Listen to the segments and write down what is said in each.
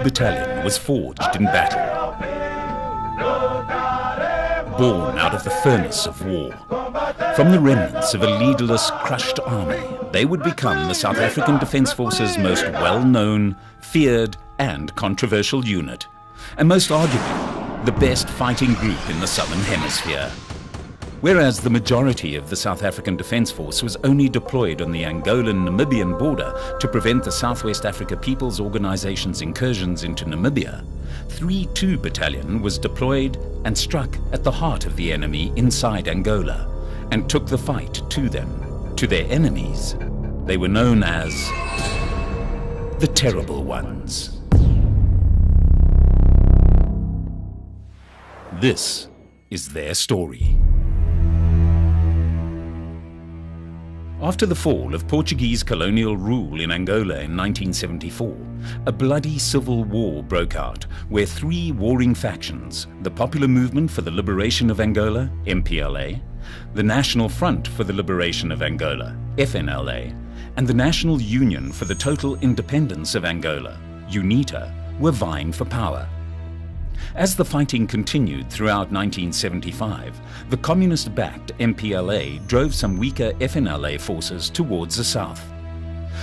Battalion was forged in battle. Born out of the furnace of war. From the remnants of a leaderless, crushed army, they would become the South African Defence Force's most well-known, feared and controversial unit, and most arguably the best fighting group in the Southern Hemisphere. Whereas the majority of the South African Defence Force was only deployed on the Angolan-Namibian border to prevent the Southwest Africa People's Organization's incursions into Namibia, 3-2 Battalion was deployed and struck at the heart of the enemy inside Angola and took the fight to them, to their enemies. They were known as the Terrible Ones. This is their story. After the fall of Portuguese colonial rule in Angola in 1974, a bloody civil war broke out where three warring factions, the Popular Movement for the Liberation of Angola, MPLA, the National Front for the Liberation of Angola, FNLA, and the National Union for the Total Independence of Angola, UNITA, were vying for power. As the fighting continued throughout 1975, the communist-backed MPLA drove some weaker FNLA forces towards the south.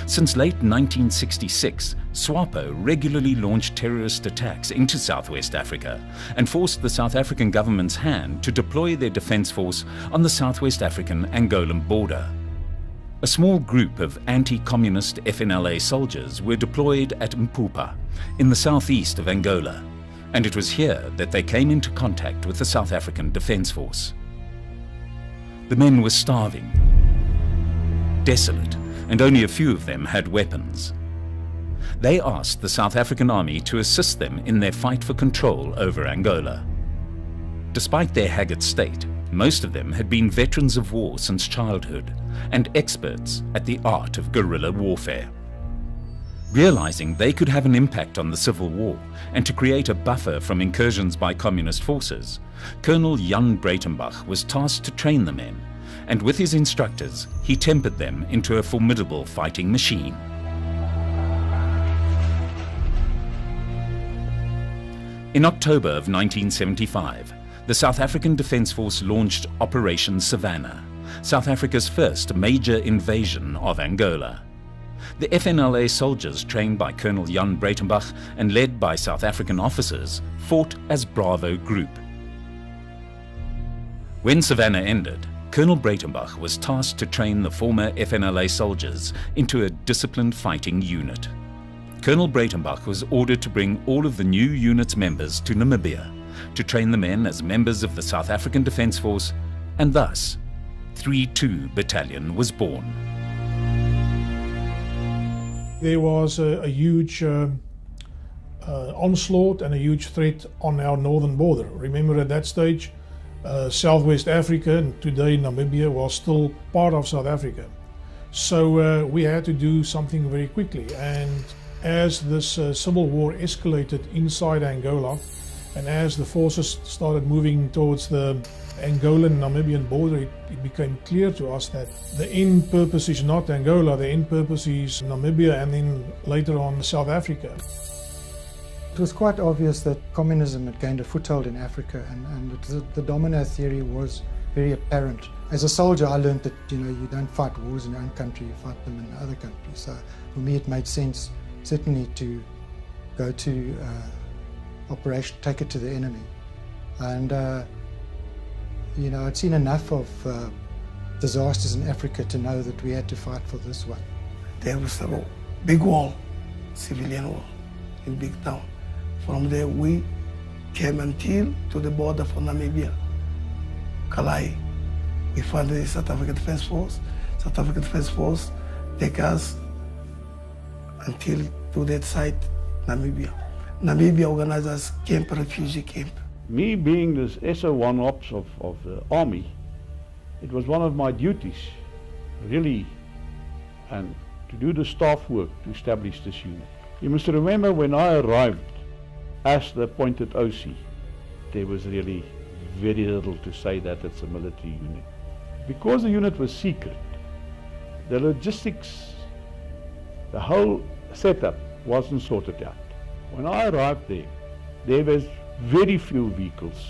Since late 1966, SWAPO regularly launched terrorist attacks into Southwest Africa and forced the South African government's hand to deploy their defence force on the Southwest African-Angolan border. A small group of anti-communist FNLA soldiers were deployed at Mpupa, in the southeast of Angola, and it was here that they came into contact with the South African Defence Force. The men were starving, desolate, and only a few of them had weapons. They asked the South African Army to assist them in their fight for control over Angola. Despite their haggard state, most of them had been veterans of war since childhood and experts at the art of guerrilla warfare. Realizing they could have an impact on the civil war and to create a buffer from incursions by communist forces, Colonel Jan Breitenbach was tasked to train the men, and with his instructors, he tempered them into a formidable fighting machine. In October of 1975, the South African Defence Force launched Operation Savannah, South Africa's first major invasion of Angola. The FNLA soldiers, trained by Colonel Jan Breitenbach and led by South African officers, fought as Bravo Group. When Savannah ended, Colonel Breitenbach was tasked to train the former FNLA soldiers into a disciplined fighting unit. Colonel Breitenbach was ordered to bring all of the new unit's members to Namibia to train the men as members of the South African Defence Force, and thus 3-2 Battalion was born. There was a huge onslaught and a huge threat on our northern border. Remember, at that stage, Southwest Africa, and today Namibia, was still part of South Africa. So we had to do something very quickly. And as this civil war escalated inside Angola, and as the forces started moving towards the Angolan-Namibian border, it became clear to us that the end purpose is not Angola, the end purpose is Namibia and then later on South Africa. It was quite obvious that communism had gained a foothold in Africa, and the domino theory was very apparent. As a soldier, I learned that you don't fight wars in your own country, you fight them in other countries. So for me, it made sense certainly to go to operation, take it to the enemy. And I'd seen enough of disasters in Africa to know that we had to fight for this one. There was a big wall, civilian wall, in big town. From there, we came until to the border for Namibia, Kalai. We found the South African Defence Force. South African Defence Force take us until to that site, Namibia. Namibia organized us camp, refugee camp. Me being this SO1 Ops of the Army, it was one of my duties, really, and to do the staff work to establish this unit. You must remember when I arrived as the appointed OC, there was really very little to say that it's a military unit. Because the unit was secret, the logistics, the whole setup wasn't sorted out. When I arrived there was very few vehicles,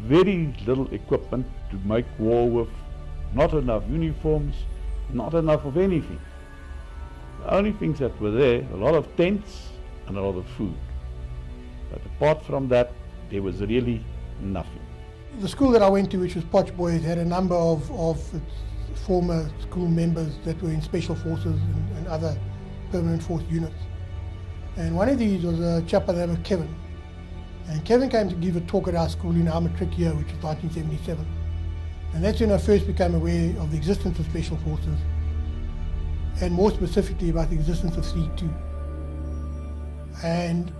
very little equipment to make war with, not enough uniforms, not enough of anything. The only things that were there, a lot of tents and a lot of food. But apart from that, there was really nothing. The school that I went to, which was Potch Boys, had a number of former school members that were in special forces and other permanent force units. And one of these was a chap by the name of Kevin. And Kevin came to give a talk at our school in our matric year, which was 1977. And that's when I first became aware of the existence of special forces, and more specifically about the existence of 3-2. And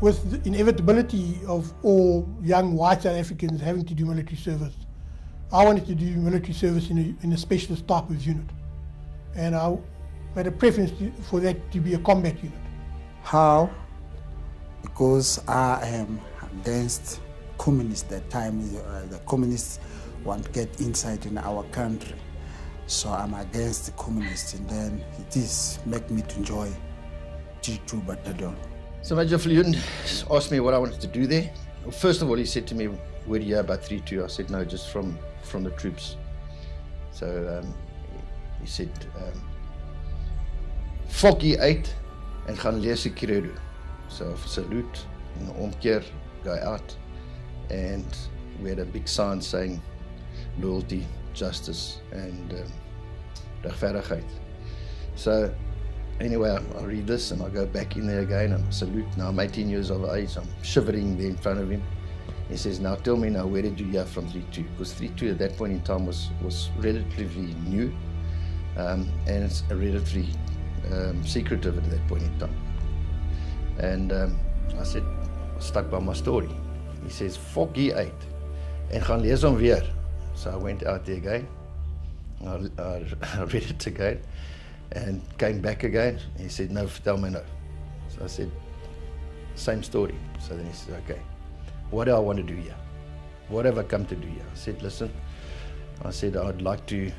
with the inevitability of all young white South Africans having to do military service, I wanted to do military service in a specialist type of unit. And I had a preference for that to be a combat unit. How? Because I am against communists that time. The communists want to get inside in our country. So I'm against the communists, and then it is make me to enjoy G2 Battalion. So Major Viljoen asked me what I wanted to do there. Well, first of all, he said to me, "Where do you hear about 3-2? I said, "No, just from the troops." So he said, "Fokkie uit en gaan lees die credo." So salute, en omkeer, go out. And we had a big sign saying loyalty, justice, and regverdigheid. So anyway, I read this and I go back in there again and I salute. Now I'm 18 years of age, I'm shivering there in front of him. He says, "Now tell me now, where did you hear from 3-2? Because 3-2 at that point in time was relatively new, and it's relatively secretive at that point in time. And I said, stuck by my story. He says, "Fokkie uit en gaan lees hom weer." So I went out there again, I read it again, and came back again. He said, "No, tell me no." So I said, "Same story." So then he said, "Okay, what do I want to do here? What have I come to do here?" I said, "Listen," I said, "I'd like to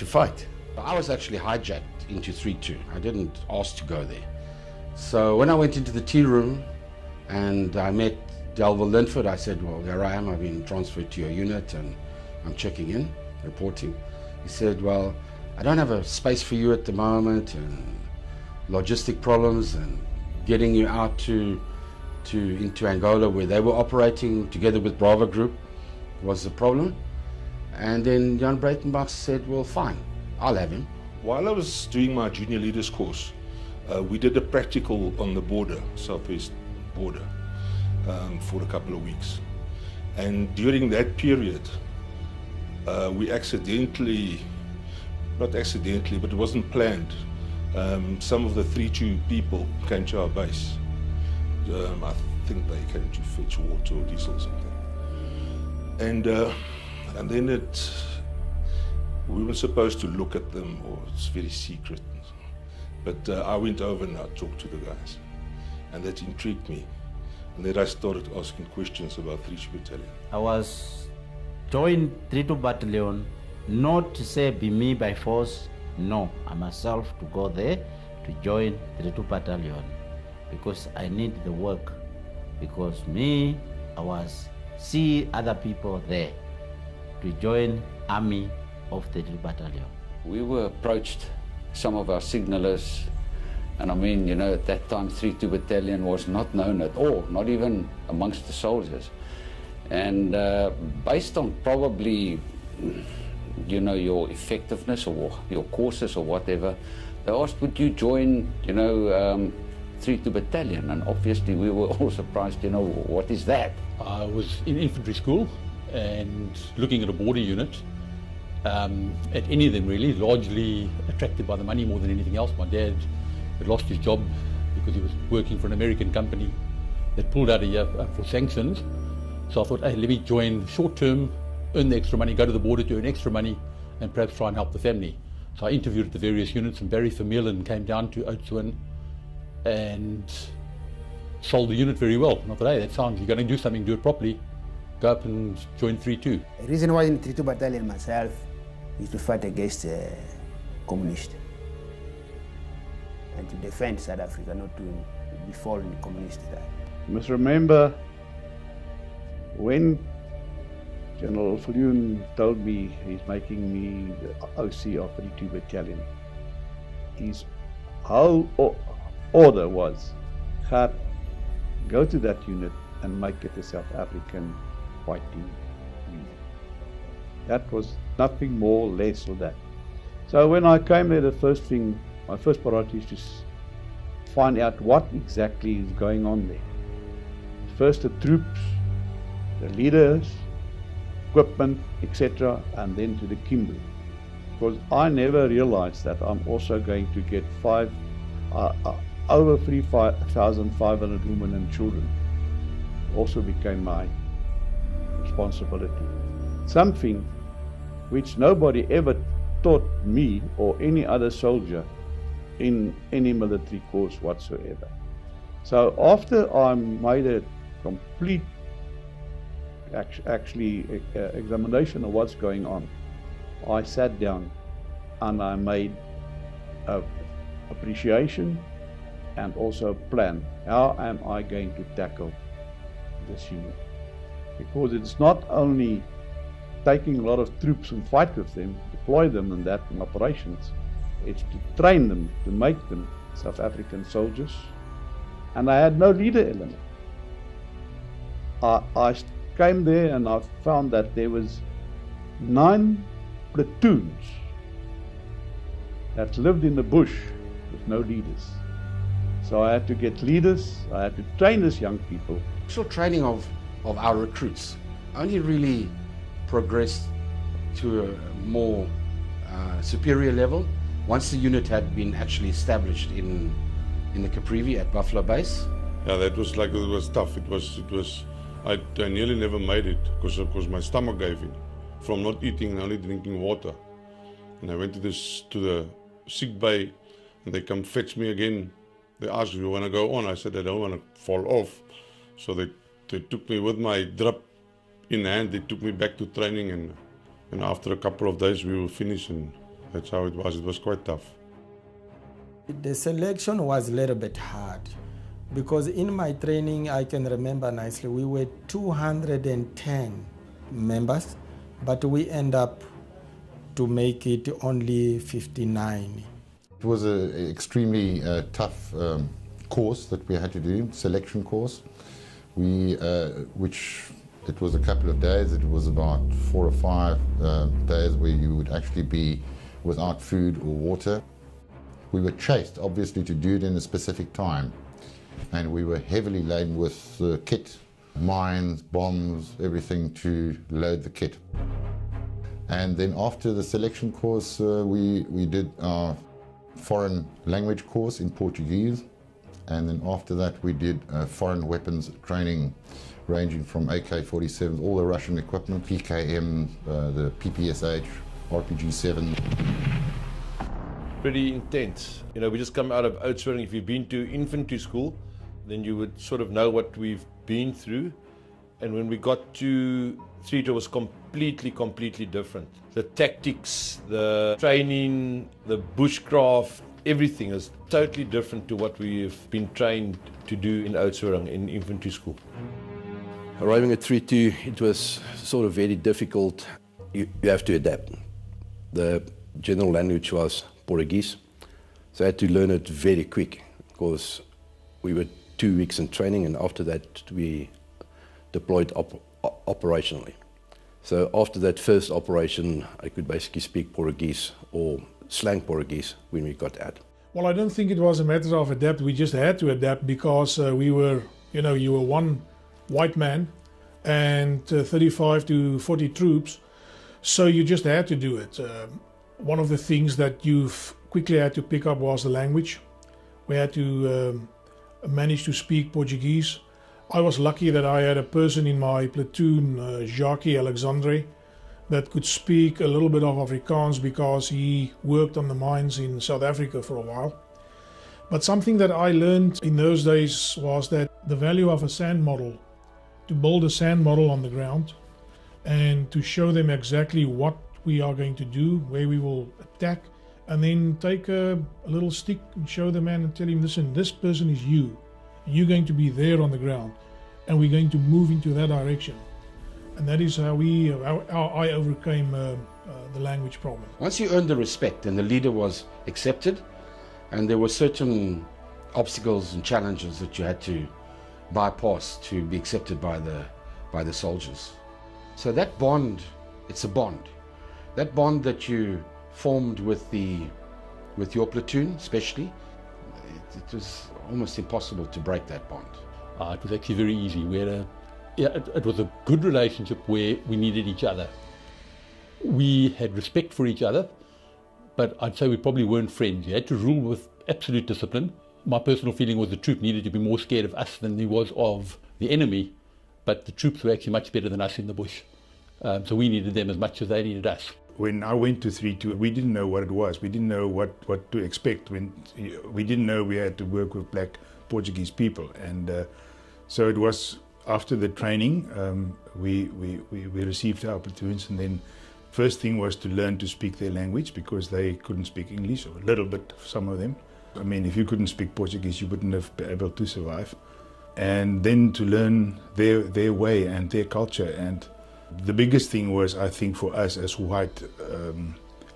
fight." I was actually hijacked into 3-2. I didn't ask to go there. So when I went into the tea room and I met Delville Linford, I said, "Well, here I am, I've been transferred to your unit and I'm checking in, reporting." He said, "Well, I don't have a space for you at the moment, and logistic problems, and getting you out into Angola where they were operating together with Bravo Group was the problem." And then Jan Breitenbach said, "Well, fine, I'll have him." While I was doing my junior leaders course, we did a practical on the border, southwest border, for a couple of weeks. And during that period, we accidentally, not accidentally, but it wasn't planned, some of the 3-2 people came to our base. I think they came to fetch water or diesel or something. And then we weren't supposed to look at them, or it's very secret. But I went over and I talked to the guys, and that intrigued me. And then I started asking questions about 3-2 Battalion. I was joined 3-2 Battalion, not to say be me by force, no, I myself to go there to join 3-2 Battalion. because I need the work. Because me, I was see other people there to join army of the Battalion. We were approached, some of our signalers, and I mean, you know, at that time 3-2 Battalion was not known at all, not even amongst the soldiers. And based on probably, you know, your effectiveness or your courses or whatever, they asked, would you join, you know, 3-2 Battalion? And obviously we were all surprised, you know, what is that? I was in infantry school and looking at a border unit, at any of them really, largely attracted by the money more than anything else. My dad had lost his job because he was working for an American company that pulled out a year for sanctions. So I thought, hey, let me join short term, earn the extra money, go to the border to earn extra money, and perhaps try and help the family. So I interviewed at the various units, and Barry Vermeulen came down to Oudtshoorn and sold the unit very well. And I thought, hey, that sounds, you're going to do something, do it properly, go up and join 3-2. The reason why in 3-2 Battalion myself is to fight against communists and to defend South Africa, not to be fallen communist. You must remember, when General Viljoen told me he's making me the OC of 3-2 Battalion, his whole order was, Gert, go to that unit and make it a South African fighting unit. That was nothing more, less or that. So when I came there, the first thing, my first priority is to find out what exactly is going on there. First the troops, the leaders, equipment, etc., and then to the Kimberley. Because I never realized that I'm also going to get over 3,500 women and children. Also became my responsibility. Something which nobody ever taught me or any other soldier in any military course whatsoever. So after I made a complete examination of what's going on, I sat down and I made an appreciation and also a plan. How am I going to tackle this unit? Because it's not only taking a lot of troops and fight with them, deploy them and that in operations, it's to train them, to make them South African soldiers. And I had no leader element. I came there and I found that there was 9 platoons that lived in the bush with no leaders. So I had to get leaders, I had to train these young people. Actual training of our recruits only really progressed to a more superior level once the unit had been actually established in the Caprivi at Buffalo Base. Yeah, that was like, it was tough. It was. I nearly never made it because my stomach gave in from not eating and only drinking water. And I went to the sick bay, and they come fetch me again. They asked, "Do you want to go on?" I said, "I don't want to fall off." So they took me with my drip in hand. They took me back to training, and after a couple of days we were finished, and that's how it was. It was quite tough. The selection was a little bit hard because in my training, I can remember nicely, we were 210 members, but we end up to make it only 59. It was an extremely tough course that we had to do, selection course. Which it was a couple of days. It was about 4 or 5 days where you would actually be without food or water. We were chased, obviously, to do it in a specific time, and we were heavily laden with kit, mines, bombs, everything to load the kit. And then after the selection course, we did our foreign language course in Portuguese, and then after that we did foreign weapons training ranging from AK-47, all the Russian equipment, PKM, the PPSH, RPG-7. Pretty intense. You know, we just come out of Oudtshoorn. If you've been to infantry school, then you would sort of know what we've been through. And when we got to 3-2, it was completely different. The tactics, the training, the bushcraft, everything is totally different to what we've been trained to do in Oudtshoorn in infantry school. Arriving at 3-2, it was sort of very difficult. You have to adapt. The general language was Portuguese, so I had to learn it very quick because we were 2 weeks in training, and after that we deployed operationally. So after that first operation, I could basically speak Portuguese or slang Portuguese when we got out. Well, I don't think it was a matter of adapt. We just had to adapt because we were, you were one white man and 35 to 40 troops, so you just had to do it. One of the things that you've quickly had to pick up was the language. We had to manage to speak Portuguese. I was lucky that I had a person in my platoon, Jacques Alexandre, that could speak a little bit of Afrikaans because he worked on the mines in South Africa for a while. But something that I learned in those days was that the value of a sand model, to build a sand model on the ground and to show them exactly what we are going to do, where we will attack, and then take a little stick and show the man and tell him, listen, this person is you. You're going to be there on the ground and we're going to move into that direction. And that is how I overcame the language problem. Once you earned the respect and the leader was accepted, and there were certain obstacles and challenges that you had to bypass to be accepted by the soldiers. So that bond, it's a bond. That bond that you formed with your platoon especially, it was almost impossible to break that bond. It was actually very easy. It was a good relationship where we needed each other. We had respect for each other, but I'd say we probably weren't friends. You had to rule with absolute discipline. My personal feeling was the troop needed to be more scared of us than he was of the enemy, but the troops were actually much better than us in the bush. So we needed them as much as they needed us. When I went to 3-2, we didn't know what it was. We didn't know what to expect. We didn't know we had to work with black Portuguese people. And so it was after the training, we received our platoons, and then first thing was to learn to speak their language because they couldn't speak English, or a little bit, some of them. I mean, if you couldn't speak Portuguese, you wouldn't have been able to survive. And then to learn their way and their culture. And the biggest thing was, I think, for us as white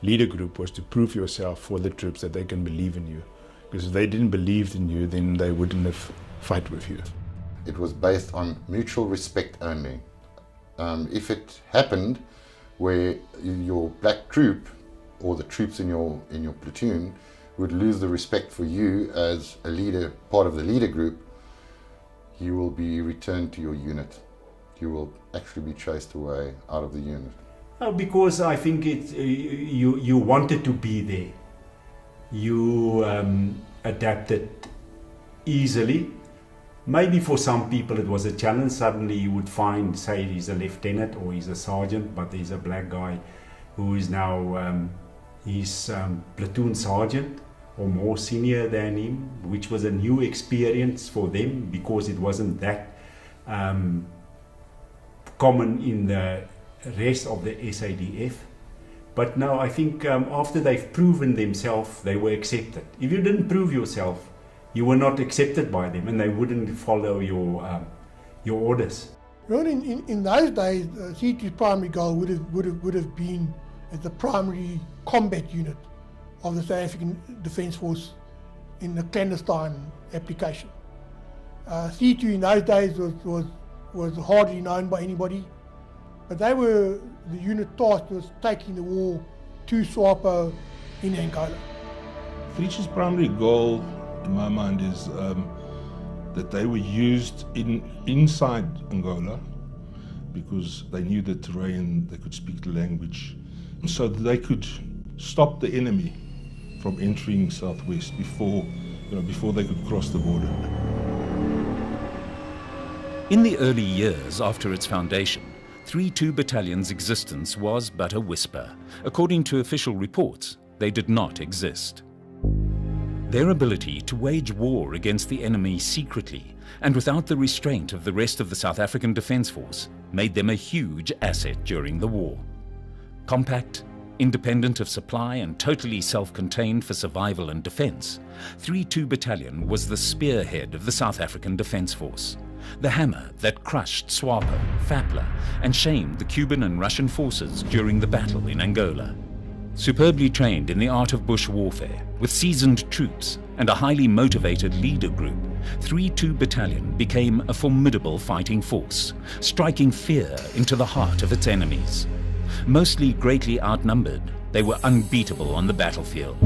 leader group was to prove yourself for the troops that they can believe in you. Because if they didn't believe in you, then they wouldn't have fight with you. It was based on mutual respect only. If it happened where your black troop or the troops in your platoon would lose the respect for you as a leader, part of the leader group, you will be returned to your unit. You will actually be chased away out of the unit. Because I think you wanted to be there. You adapted easily. Maybe for some people it was a challenge. Suddenly you would find, say he's a lieutenant or he's a sergeant, but he's a black guy who is now platoon sergeant or more senior than him, which was a new experience for them because it wasn't that common in the rest of the SADF. But no, I think after they've proven themselves, they were accepted. If you didn't prove yourself, you were not accepted by them, and they wouldn't follow your orders. Well, in those days, C2's primary goal would have been as the primary combat unit of the South African Defence Force in the clandestine application. C2 in those days was hardly known by anybody, but they were the unit tasked with taking the war to SWAPO in Angola. 3-2's primary goal, in my mind, is that they were used inside Angola because they knew the terrain, they could speak the language, so that they could stop the enemy from entering Southwest before they could cross the border. In the early years after its foundation, 3-2 Battalion's existence was but a whisper. According to official reports, they did not exist. Their ability to wage war against the enemy secretly and without the restraint of the rest of the South African Defence Force made them a huge asset during the war. Compact, independent of supply and totally self-contained for survival and defence, 3-2 Battalion was the spearhead of the South African Defence Force, the hammer that crushed SWAPO, FAPLA and shamed the Cuban and Russian forces during the battle in Angola. Superbly trained in the art of bush warfare, with seasoned troops and a highly motivated leader group, 3-2 Battalion became a formidable fighting force, striking fear into the heart of its enemies. Mostly greatly outnumbered, they were unbeatable on the battlefield,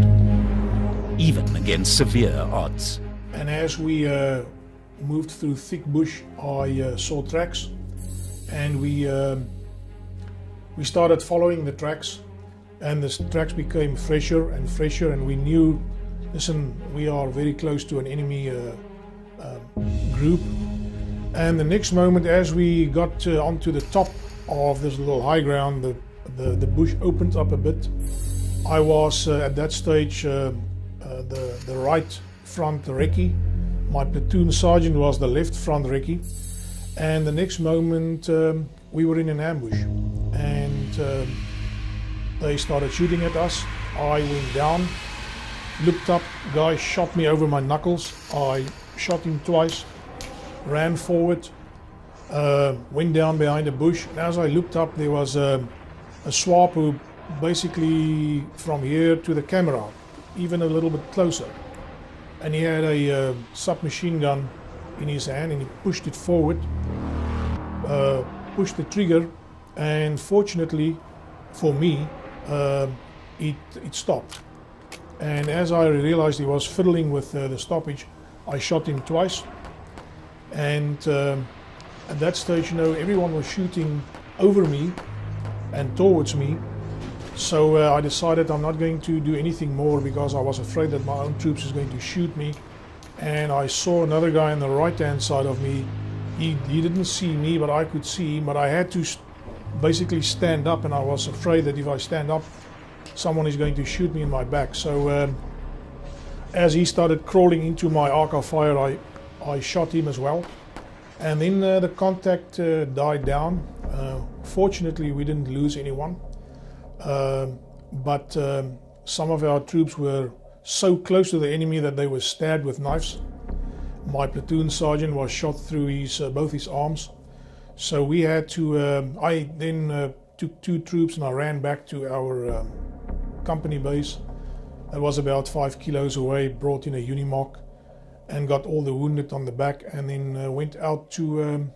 even against severe odds. And as we moved through thick bush, I saw tracks, and we started following the tracks, and the tracks became fresher and fresher, and we knew, listen, we are very close to an enemy group. And the next moment, as we got onto the top of this little high ground, the bush opened up a bit. I was at that stage the right front recce. My platoon sergeant was the left front recce, and the next moment we were in an ambush, and they started shooting at us. I went down, looked up, guy shot me over my knuckles. I shot him twice, ran forward, went down behind a bush, and as I looked up there was a SWAPO basically from here to the camera, even a little bit closer. And he had a submachine gun in his hand, and he pushed it forward, pushed the trigger, and fortunately for me, it stopped. And as I realized he was fiddling with the stoppage, I shot him twice. And at that stage, you know, everyone was shooting over me and towards me. So I decided I'm not going to do anything more, because I was afraid that my own troops is going to shoot me. And I saw another guy on the right-hand side of me. He didn't see me, but I could see him. But I had to basically stand up, and I was afraid that if I stand up, someone is going to shoot me in my back. So as he started crawling into my arc of fire, I shot him as well. And then the contact died down. Fortunately, we didn't lose anyone. But some of our troops were so close to the enemy that they were stabbed with knives. My platoon sergeant was shot through both his arms. So we had to, I then took 2 troops and I ran back to our company base. It was about 5 kilos away, brought in a Unimog and got all the wounded on the back, and then went out to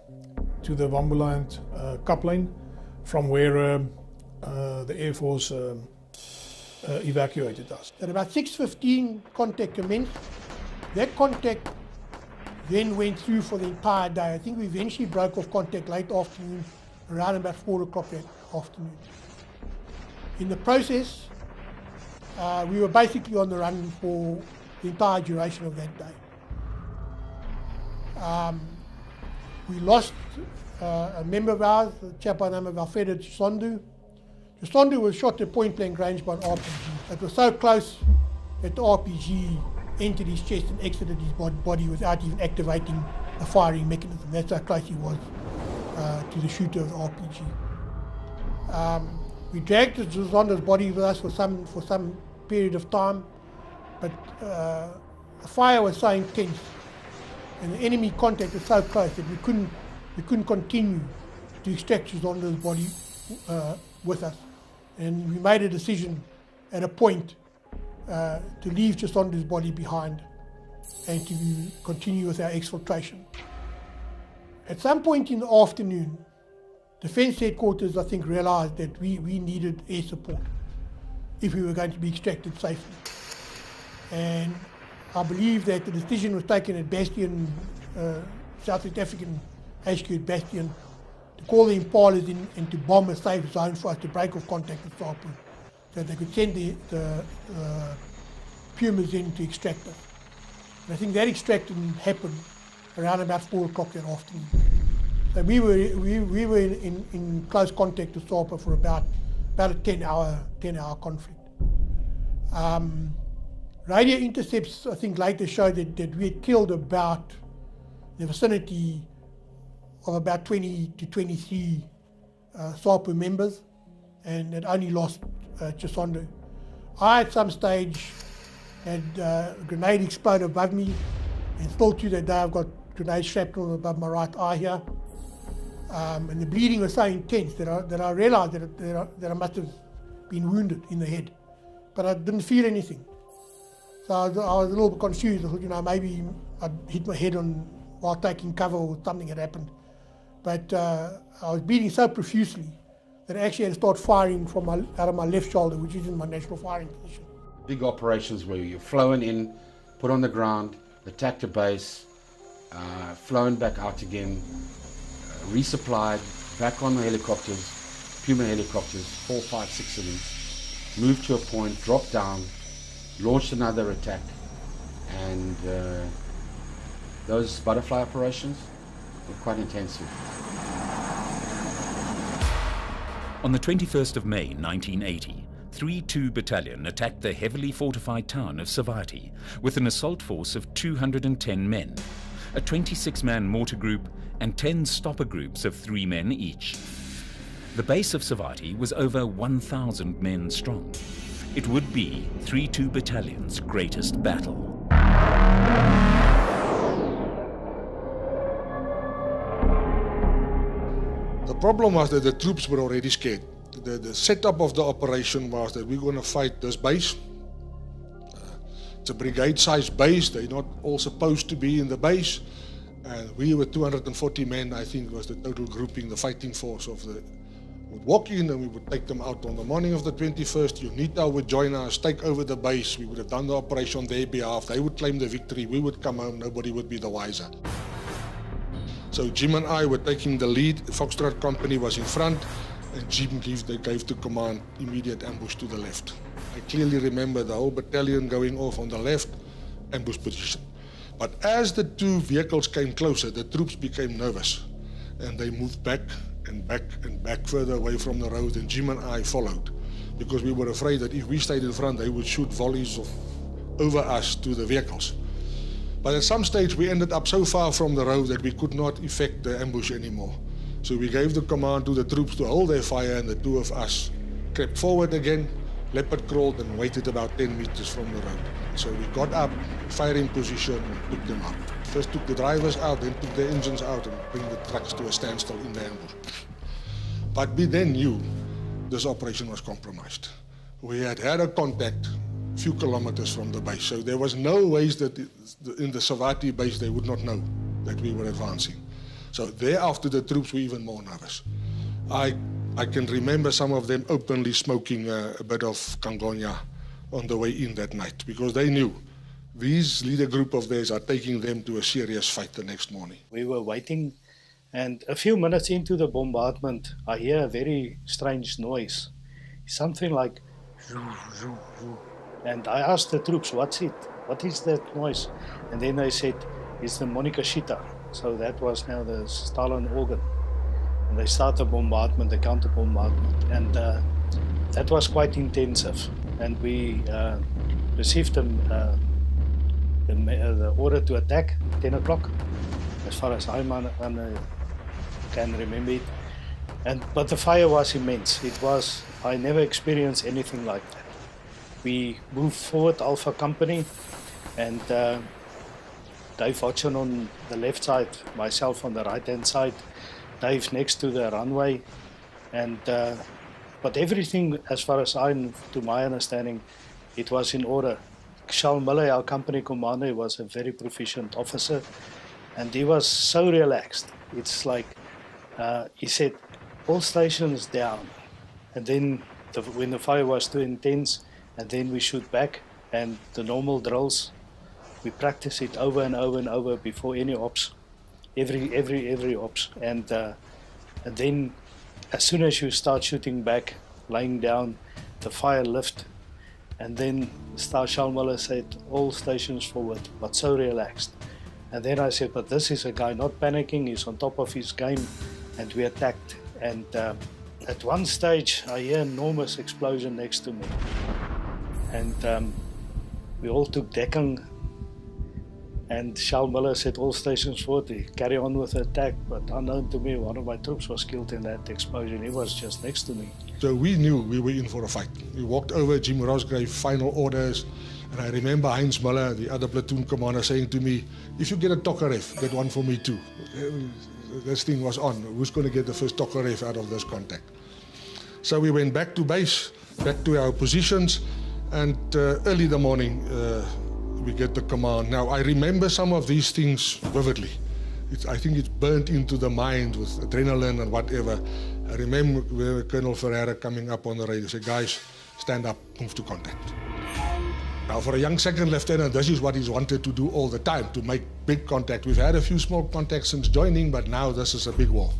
the Wambuland Cup lane, from where the Air Force evacuated us. At about 6:15, contact commenced. That contact then went through for the entire day. I think we eventually broke off contact late afternoon, around about 4 o'clock that afternoon. In the process, we were basically on the run for the entire duration of that day. We lost a member of ours, a chap by the name of Alfredo Chisondu. Chisondu was shot at point blank range by an RPG. It was so close that the RPG entered his chest and exited his body without even activating the firing mechanism. That's how close he was to the shooter of the RPG. We dragged Chisondu's body with us for some period of time, but the fire was so intense and the enemy contact was so close that we couldn't continue to extract Chisondu's body with us. And we made a decision at a point to leave Chisondu's body behind and to continue with our exfiltration. At some point in the afternoon, Defence Headquarters, I think, realised that we needed air support if we were going to be extracted safely. And I believe that the decision was taken at Bastion, South African HQ at Bastion, to call the Impalas in and to bomb a safe zone for us to break off contact with SWAPO, so they could send the Pumas in to extract us. And I think that extraction happened around about 4 o'clock that afternoon. So we were in close contact with SWAPO for about a 10-hour conflict. Radio intercepts, I think, later showed that we had killed about the vicinity of about 20 to 23 SAPU members, and had only lost Chisondo. I, at some stage, had a grenade explode above me, and still to that day I've got grenade shrapnel above my right eye here. And the bleeding was so intense that I realised that I must have been wounded in the head, but I didn't feel anything. So I was a little bit confused. I thought, you know, maybe I'd hit my head while taking cover or something had happened. But I was bleeding so profusely that I actually had to start firing out of my left shoulder, which isn't my natural firing position. Big operations where you're flown in, put on the ground, attacked a base, flown back out again, resupplied, back on the helicopters, Puma helicopters, 4, 5, 6 of them, moved to a point, dropped down, launched another attack, and those butterfly operations were quite intensive. On the 21st of May 1980, 3-2 Battalion attacked the heavily fortified town of Savati with an assault force of 210 men, a 26-man mortar group and 10 stopper groups of 3 men each. The base of Savati was over 1,000 men strong. It would be 3-2 Battalion's greatest battle. The problem was that the troops were already scared. The setup of the operation was that we're going to fight this base. It's a brigade-sized base. They're not all supposed to be in the base. And we were 240 men, I think, was the total grouping, the fighting force of the... would walk in and we would take them out on the morning of the 21st. UNITA would join us, take over the base. We would have done the operation on their behalf. They would claim the victory. We would come home. Nobody would be the wiser. So Jim and I were taking the lead. The Foxtrot company was in front, and Jim gave the command, immediate ambush to the left. I clearly remember the whole battalion going off on the left, ambush position. But as the two vehicles came closer, the troops became nervous, and they moved back and back and back further away from the road, and Jim and I followed, because we were afraid that if we stayed in front, they would shoot volleys over us to the vehicles. But at some stage, we ended up so far from the road that we could not effect the ambush anymore. So we gave the command to the troops to hold their fire, and the two of us crept forward again, leopard crawled, and waited about 10 meters from the road. So we got up, firing position, and took them out. First took the drivers out, then took the engines out, and bring the trucks to a standstill in the ambush. But we then knew this operation was compromised. We had a contact a few kilometers from the base, so there was no ways that in the Savati base they would not know that we were advancing. So thereafter the troops were even more nervous. I can remember some of them openly smoking a bit of Kangonya on the way in that night, because they knew these leader group of theirs are taking them to a serious fight the next morning. We were waiting, and a few minutes into the bombardment, I hear a very strange noise. Something like zoo, zoo, zoo. And I asked the troops, what's it? What is that noise? And then they said, it's the Monica Shita. So that was now the Stalin organ. And they started the bombardment, the counter-bombardment. And that was quite intensive. And we received the order to attack, 10 o'clock, as far as I can remember it. But the fire was immense. I never experienced anything like that. We moved forward, Alpha Company, and Dave Hodgson on the left side, myself on the right-hand side, Dave next to the runway. But everything, as far as to my understanding, it was in order. Charles Miller, our company commander, was a very proficient officer, and he was so relaxed. It's like, he said, all stations down, and then when the fire was too intense, and then we shoot back, and the normal drills, we practice it over and over and over before any ops, every ops, and then as soon as you start shooting back, laying down, the fire lift, and then Charles Miller said, all stations forward, but so relaxed. And then I said, but this is a guy not panicking, he's on top of his game, and we attacked. And at one stage, I hear an enormous explosion next to me. And We all took dekking, and Charles Miller set all stations forward to carry on with the attack, but unknown to me, one of my troops was killed in that explosion. He was just next to me. So we knew we were in for a fight. We walked over Jim Rosgrave, final orders, and I remember Heinz Miller, the other platoon commander, saying to me, if you get a Tokarev, get one for me too. This thing was on. Who's going to get the first Tokarev out of this contact? So we went back to base, back to our positions, and early in the morning, we get the command. Now, I remember some of these things vividly. I think it's burnt into the mind with adrenaline and whatever. I remember Colonel Ferreira coming up on the radio, say, guys, stand up, move to contact. Now, for a young second lieutenant, this is what he's wanted to do all the time, to make big contact. We've had a few small contacts since joining, but now this is a big war.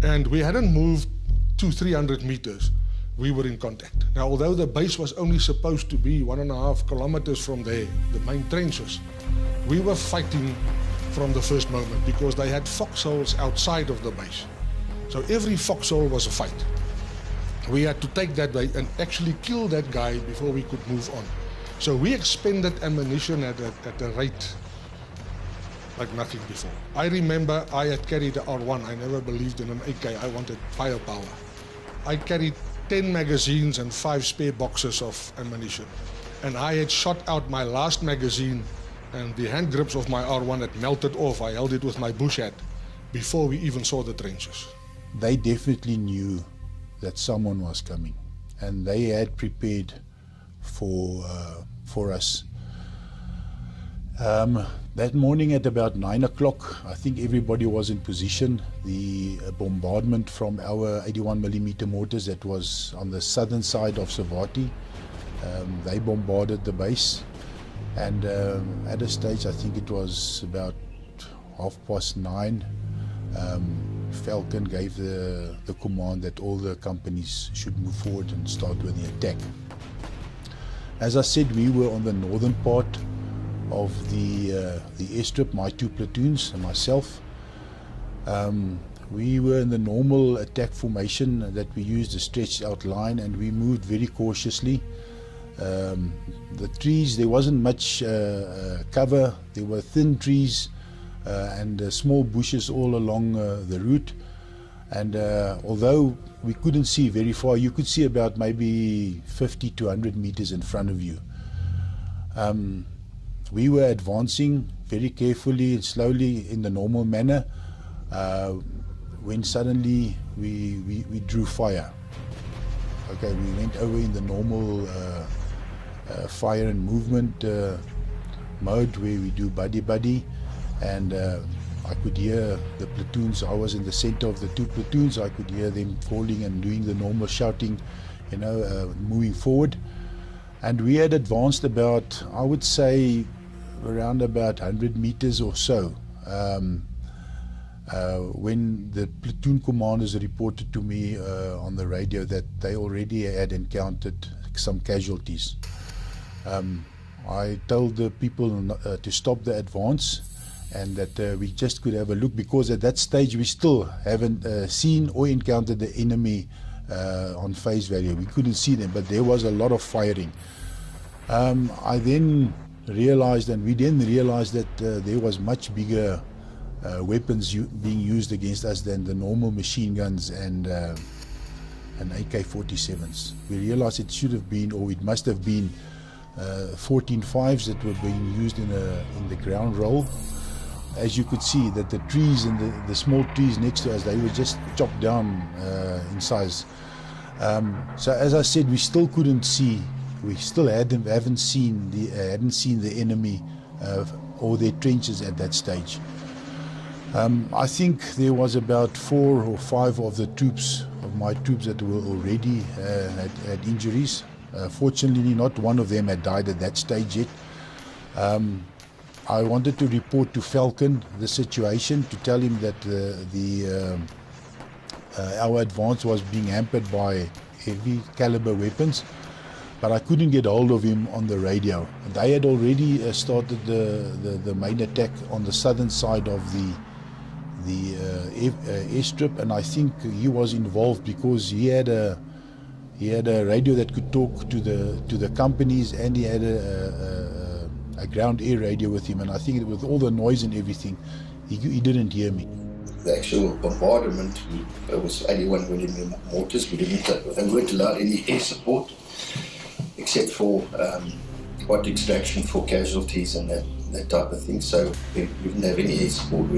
And we hadn't moved 200-300 meters. We were in contact. Now, although the base was only supposed to be 1.5 kilometers from there, the main trenches, we were fighting from the first moment because they had foxholes outside of the base. So every foxhole was a fight. We had to take that way and actually kill that guy before we could move on. So we expended ammunition at a rate like nothing before. I remember I had carried the R1. I never believed in an AK. I wanted firepower. I carried 10 magazines and 5 spare boxes of ammunition. And I had shot out my last magazine, and the hand grips of my R1 had melted off. I held it with my bush hat before we even saw the trenches. They definitely knew that someone was coming, and they had prepared for us. That morning at about 9 o'clock, I think everybody was in position. The bombardment from our 81mm mortars that was on the southern side of Savati, they bombarded the base. And at a stage, I think it was about 9:30, Falcon gave the command that all the companies should move forward and start with the attack. As I said, we were on the northern part of the airstrip, my 2 platoons and myself. We were in the normal attack formation that we used, a stretched out line, and we moved very cautiously. The trees, there wasn't much cover. There were thin trees and small bushes all along the route. And although we couldn't see very far, you could see about maybe 50 to 100 meters in front of you. We were advancing very carefully and slowly in the normal manner when suddenly we drew fire. Okay, we went over in the normal fire and movement mode where we do buddy-buddy, and I could hear the platoons. I was in the center of the 2 platoons. I could hear them falling and doing the normal shouting, you know, moving forward. And we had advanced about, I would say, around about 100 meters or so, when the platoon commanders reported to me on the radio that they already had encountered some casualties. I told the people to stop the advance, and that we just could have a look, because at that stage we still haven't seen or encountered the enemy on face value. We couldn't see them, but there was a lot of firing. I then realized, and we then realized that there was much bigger weapons being used against us than the normal machine guns and AK-47s. We realized it should have been, or it must have been, 14.5s that were being used in the ground roll. As you could see, that the trees and the small trees next to us, they were just chopped down in size. So as I said, we still couldn't see. We still hadn't seen the enemy or their trenches at that stage. I think there was about 4 or 5 of the troops, of my troops, that were already had injuries. Fortunately, not one of them had died at that stage yet. I wanted to report to Falcon the situation, to tell him that our advance was being hampered by heavy caliber weapons, but I couldn't get hold of him on the radio. They had already started the main attack on the southern side of the airstrip, and I think he was involved because he had He had a radio that could talk to the companies, and he had a ground air radio with him. And I think with all the noise and everything, he didn't hear me. The actual bombardment, it was 81 millimeter mortars. They weren't allowed any air support, except for hot extraction for casualties and that type of thing. So we didn't have any air support.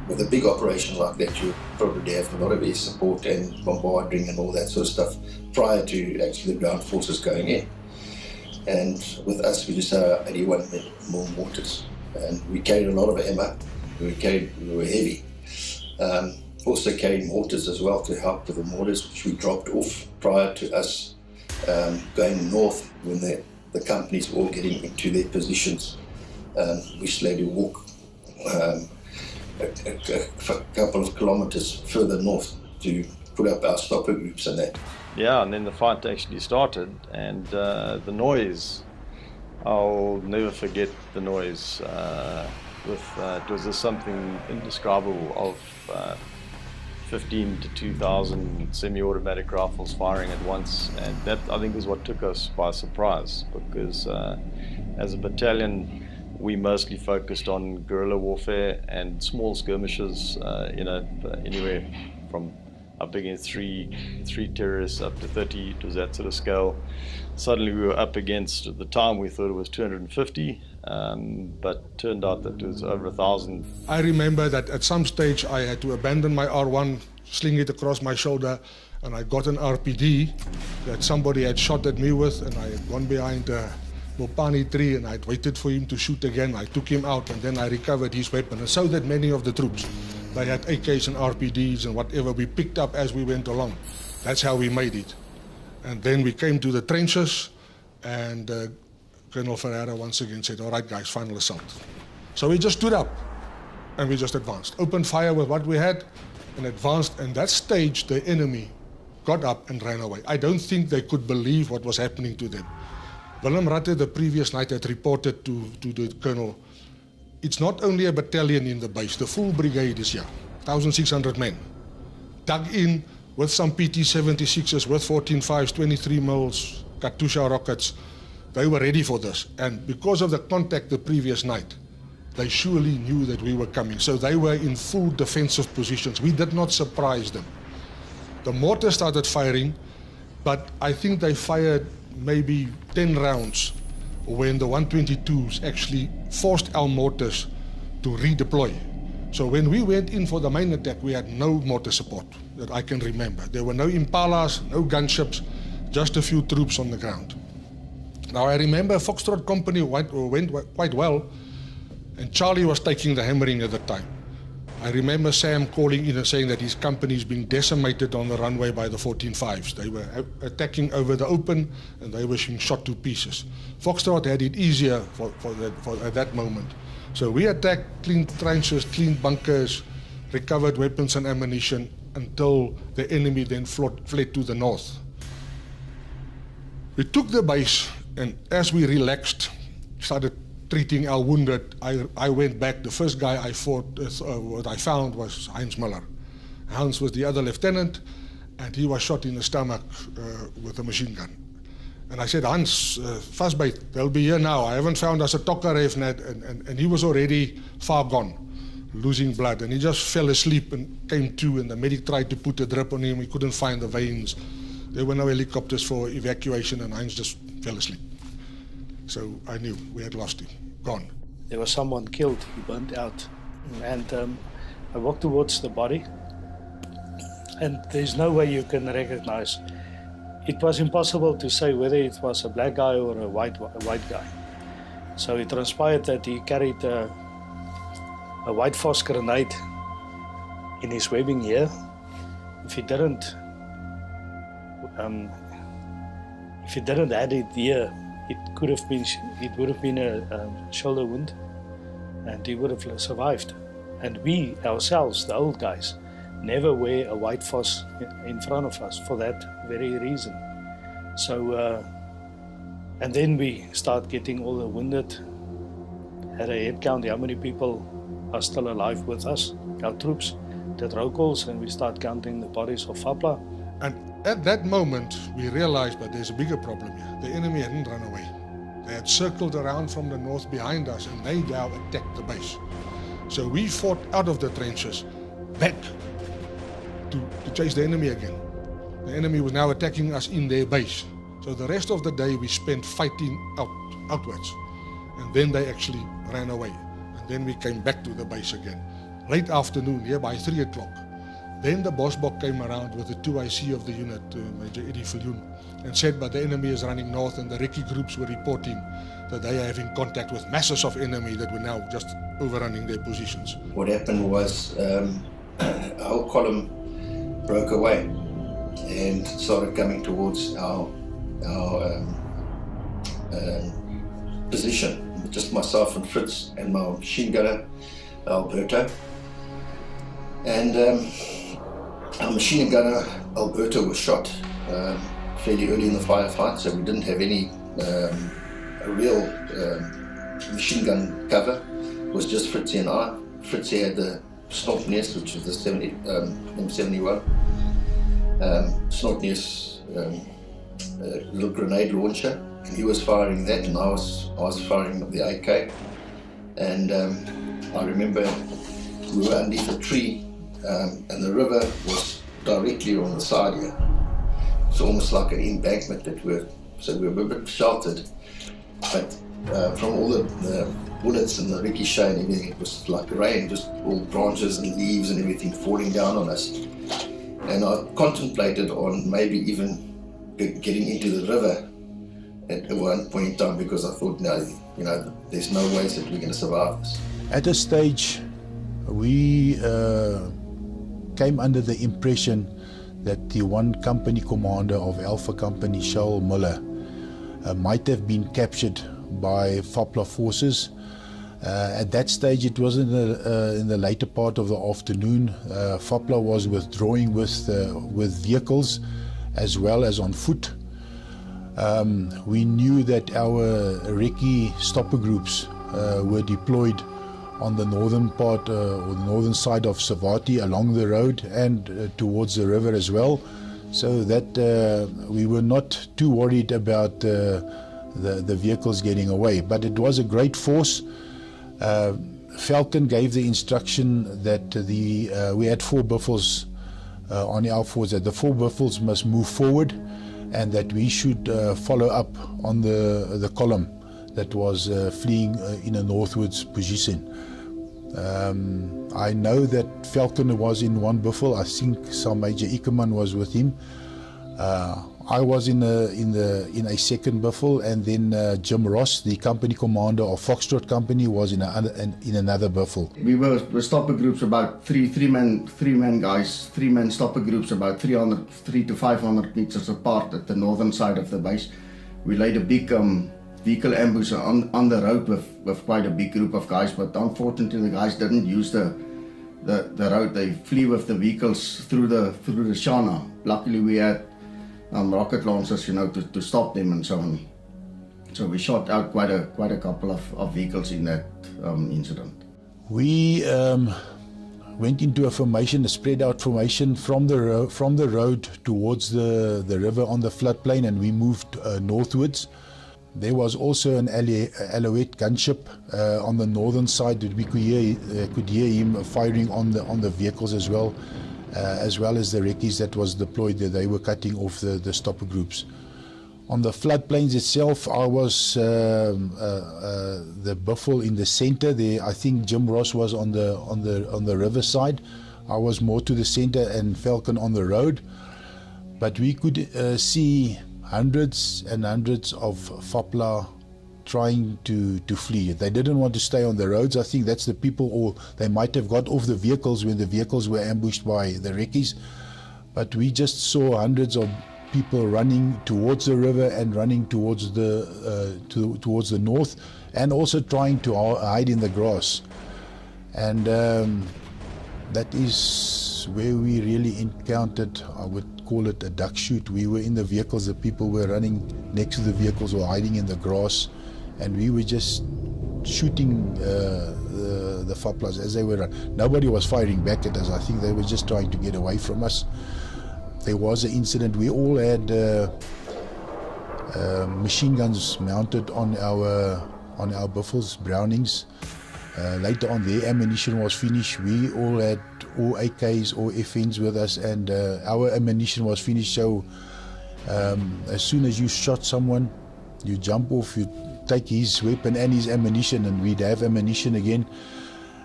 With a big operation like that, you probably have a lot of air support and bombarding and all that sort of stuff prior to actually the ground forces going in. And with us, we just had 81 mm mortars, and we carried a lot of ammo. We were heavy. Also carried mortars as well to help with the mortars, which we dropped off prior to us going north when the companies were all getting into their positions. We slowly walk a couple of kilometers further north to put up our stopper groups and that. Yeah, and then the fight actually started, and the noise, I'll never forget the noise. It was just something indescribable of 15 to 2,000 semi-automatic rifles firing at once, and that I think is what took us by surprise, because as a battalion we mostly focused on guerrilla warfare and small skirmishes, anywhere from up against three terrorists up to 30. It was that sort of scale. Suddenly we were up against, at the time we thought it was 250, but turned out that it was over 1,000. I remember that at some stage I had to abandon my R1, sling it across my shoulder, and I got an RPD that somebody had shot at me with, and I had gone behind a Mopani tree and I'd waited for him to shoot again. I took him out and then I recovered his weapon, and so did many of the troops. They had AKs and RPDs and whatever we picked up as we went along. That's how we made it. And then we came to the trenches, and Colonel Ferreira once again said, "All right guys, final assault." So we just stood up and we just advanced. Opened fire with what we had and advanced, and that stage the enemy got up and ran away. I don't think they could believe what was happening to them. Willem Rutte the previous night had reported to the colonel, it's not only a battalion in the base, the full brigade is here, 1,600 men, dug in with some PT-76s, with 14.5s, 23 mils, Katusha rockets. They were ready for this, and because of the contact the previous night, they surely knew that we were coming, so they were in full defensive positions. We did not surprise them. The mortar started firing, but I think they fired maybe 10 rounds when the 122s actually forced our mortars to redeploy. So when we went in for the main attack, we had no mortar support that I can remember. There were no Impalas, no gunships, just a few troops on the ground. Now I remember Foxtrot Company went quite well, and Charlie was taking the hammering at the time. I remember Sam calling in and saying that his company is being decimated on the runway by the 14.5s. They were attacking over the open and they were being shot to pieces. Foxtrot had it easier at that moment. So we attacked, cleaned trenches, cleaned bunkers, recovered weapons and ammunition until the enemy then fled to the north. We took the base, and as we relaxed, started treating our wounded, I went back. The first guy I fought, what I found was Heinz Miller. Hans was the other lieutenant, and he was shot in the stomach with a machine gun. And I said, Hans, vastbyt, they'll be here now. I haven't found us a Tokkeref net, and he was already far gone, losing blood. And he just fell asleep and came to, and the medic tried to put a drip on him. He couldn't find the veins. There were no helicopters for evacuation, and Heinz just fell asleep. So I knew we had lost him, gone. There was someone killed, he burnt out. And I walked towards the body, and there's no way you can recognize. It was impossible to say whether it was a black guy or a white guy. So it transpired that he carried a white phos grenade in his webbing here. If he didn't have it here, it would have been a shoulder wound, and he would have survived. And we ourselves, the old guys, never wear a white phos in front of us for that very reason. So, and then we start getting all the wounded, had a head count, how many people are still alive with us. Our troops did roll calls, and we start counting the bodies of Fapla. And at that moment, we realized that there's a bigger problem here. The enemy hadn't run away. They had circled around from the north behind us, and they now attacked the base. So we fought out of the trenches, back to chase the enemy again. The enemy was now attacking us in their base. So the rest of the day we spent fighting outwards. And then they actually ran away. And then we came back to the base again. Late afternoon, here by 3 o'clock. Then the Bosbok came around with the 2IC of the unit, Major Eddie Viljoen, and said, but the enemy is running north, and the recce groups were reporting that they are having contact with masses of enemy that were now just overrunning their positions. What happened was a whole column broke away and started coming towards our position. Just myself and Fritz and my machine gunner, Alberto. And our machine gunner, Alberto, was shot fairly early in the firefight, so we didn't have any real machine gun cover. It was just Fritzy and I. Fritzy had the Snortneus, which was the M71. Snortneus little grenade launcher. And he was firing that, and I was firing the AK. And I remember we were underneath a tree, and the river was directly on the side here. It's almost like an embankment so we were a bit sheltered. But from all the bullets and the ricochet and everything, it was like rain, just all branches and leaves and everything falling down on us. And I contemplated on maybe even getting into the river at one point in time, because I thought, no, there's no ways that we're going to survive this. At a stage, we came under the impression that the one company commander of Alpha Company, Charles Muller, might have been captured by FOPLA forces. At that stage, it was in the later part of the afternoon. FOPLA was withdrawing with vehicles as well as on foot. We knew that our recce stopper groups were deployed on the northern part or the northern side of Savati along the road and towards the river as well, so that we were not too worried about the vehicles getting away. But it was a great force. Falcon gave the instruction that we had 4 buffels on our force, that the 4 buffels must move forward and that we should follow up on the column that was fleeing in a northwards position. I know that Falcon was in one buffel. I think some Major Ickerman was with him. I was in a second buffel, and then Jim Ross, the company commander of Foxtrot Company, was in another buffel. We were stopper groups, about three man stopper groups, about 300 to 500 meters apart at the northern side of the base. We laid a big vehicle ambush on the road with quite a big group of guys, but unfortunately the guys didn't use the road. They flew with the vehicles through the Shana. Luckily we had rocket launchers, to stop them and so on. So we shot out quite a couple of vehicles in that incident. We went into a formation, a spread out formation from the road towards the river on the floodplain, and we moved northwards. There was also an Alouette gunship on the northern side that we could hear him firing on the vehicles as well as the recces that was deployed there. They were cutting off the stopper groups. On the floodplains itself, I was the buffel in the center there. I think Jim Ross was on the river side. I was more to the center, and Falcon on the road. But we could see hundreds and hundreds of FOPLA trying to flee. They didn't want to stay on the roads. I think that's the people, or they might have got off the vehicles when the vehicles were ambushed by the recces. But we just saw hundreds of people running towards the river and running towards the north, and also trying to hide in the grass. And that is where we really encountered, I would call it a duck shoot. We were in the vehicles, the people were running next to the vehicles or hiding in the grass, and we were just shooting the FOPLAs as they were running. Nobody was firing back at us. I think they were just trying to get away from us. there was an incident. We all had machine guns mounted on our Buffels, Brownings. Later on, their ammunition was finished. We all had all AKs or FNs with us, and our ammunition was finished. So as soon as you shot someone, you jump off, you take his weapon and his ammunition, and we'd have ammunition again.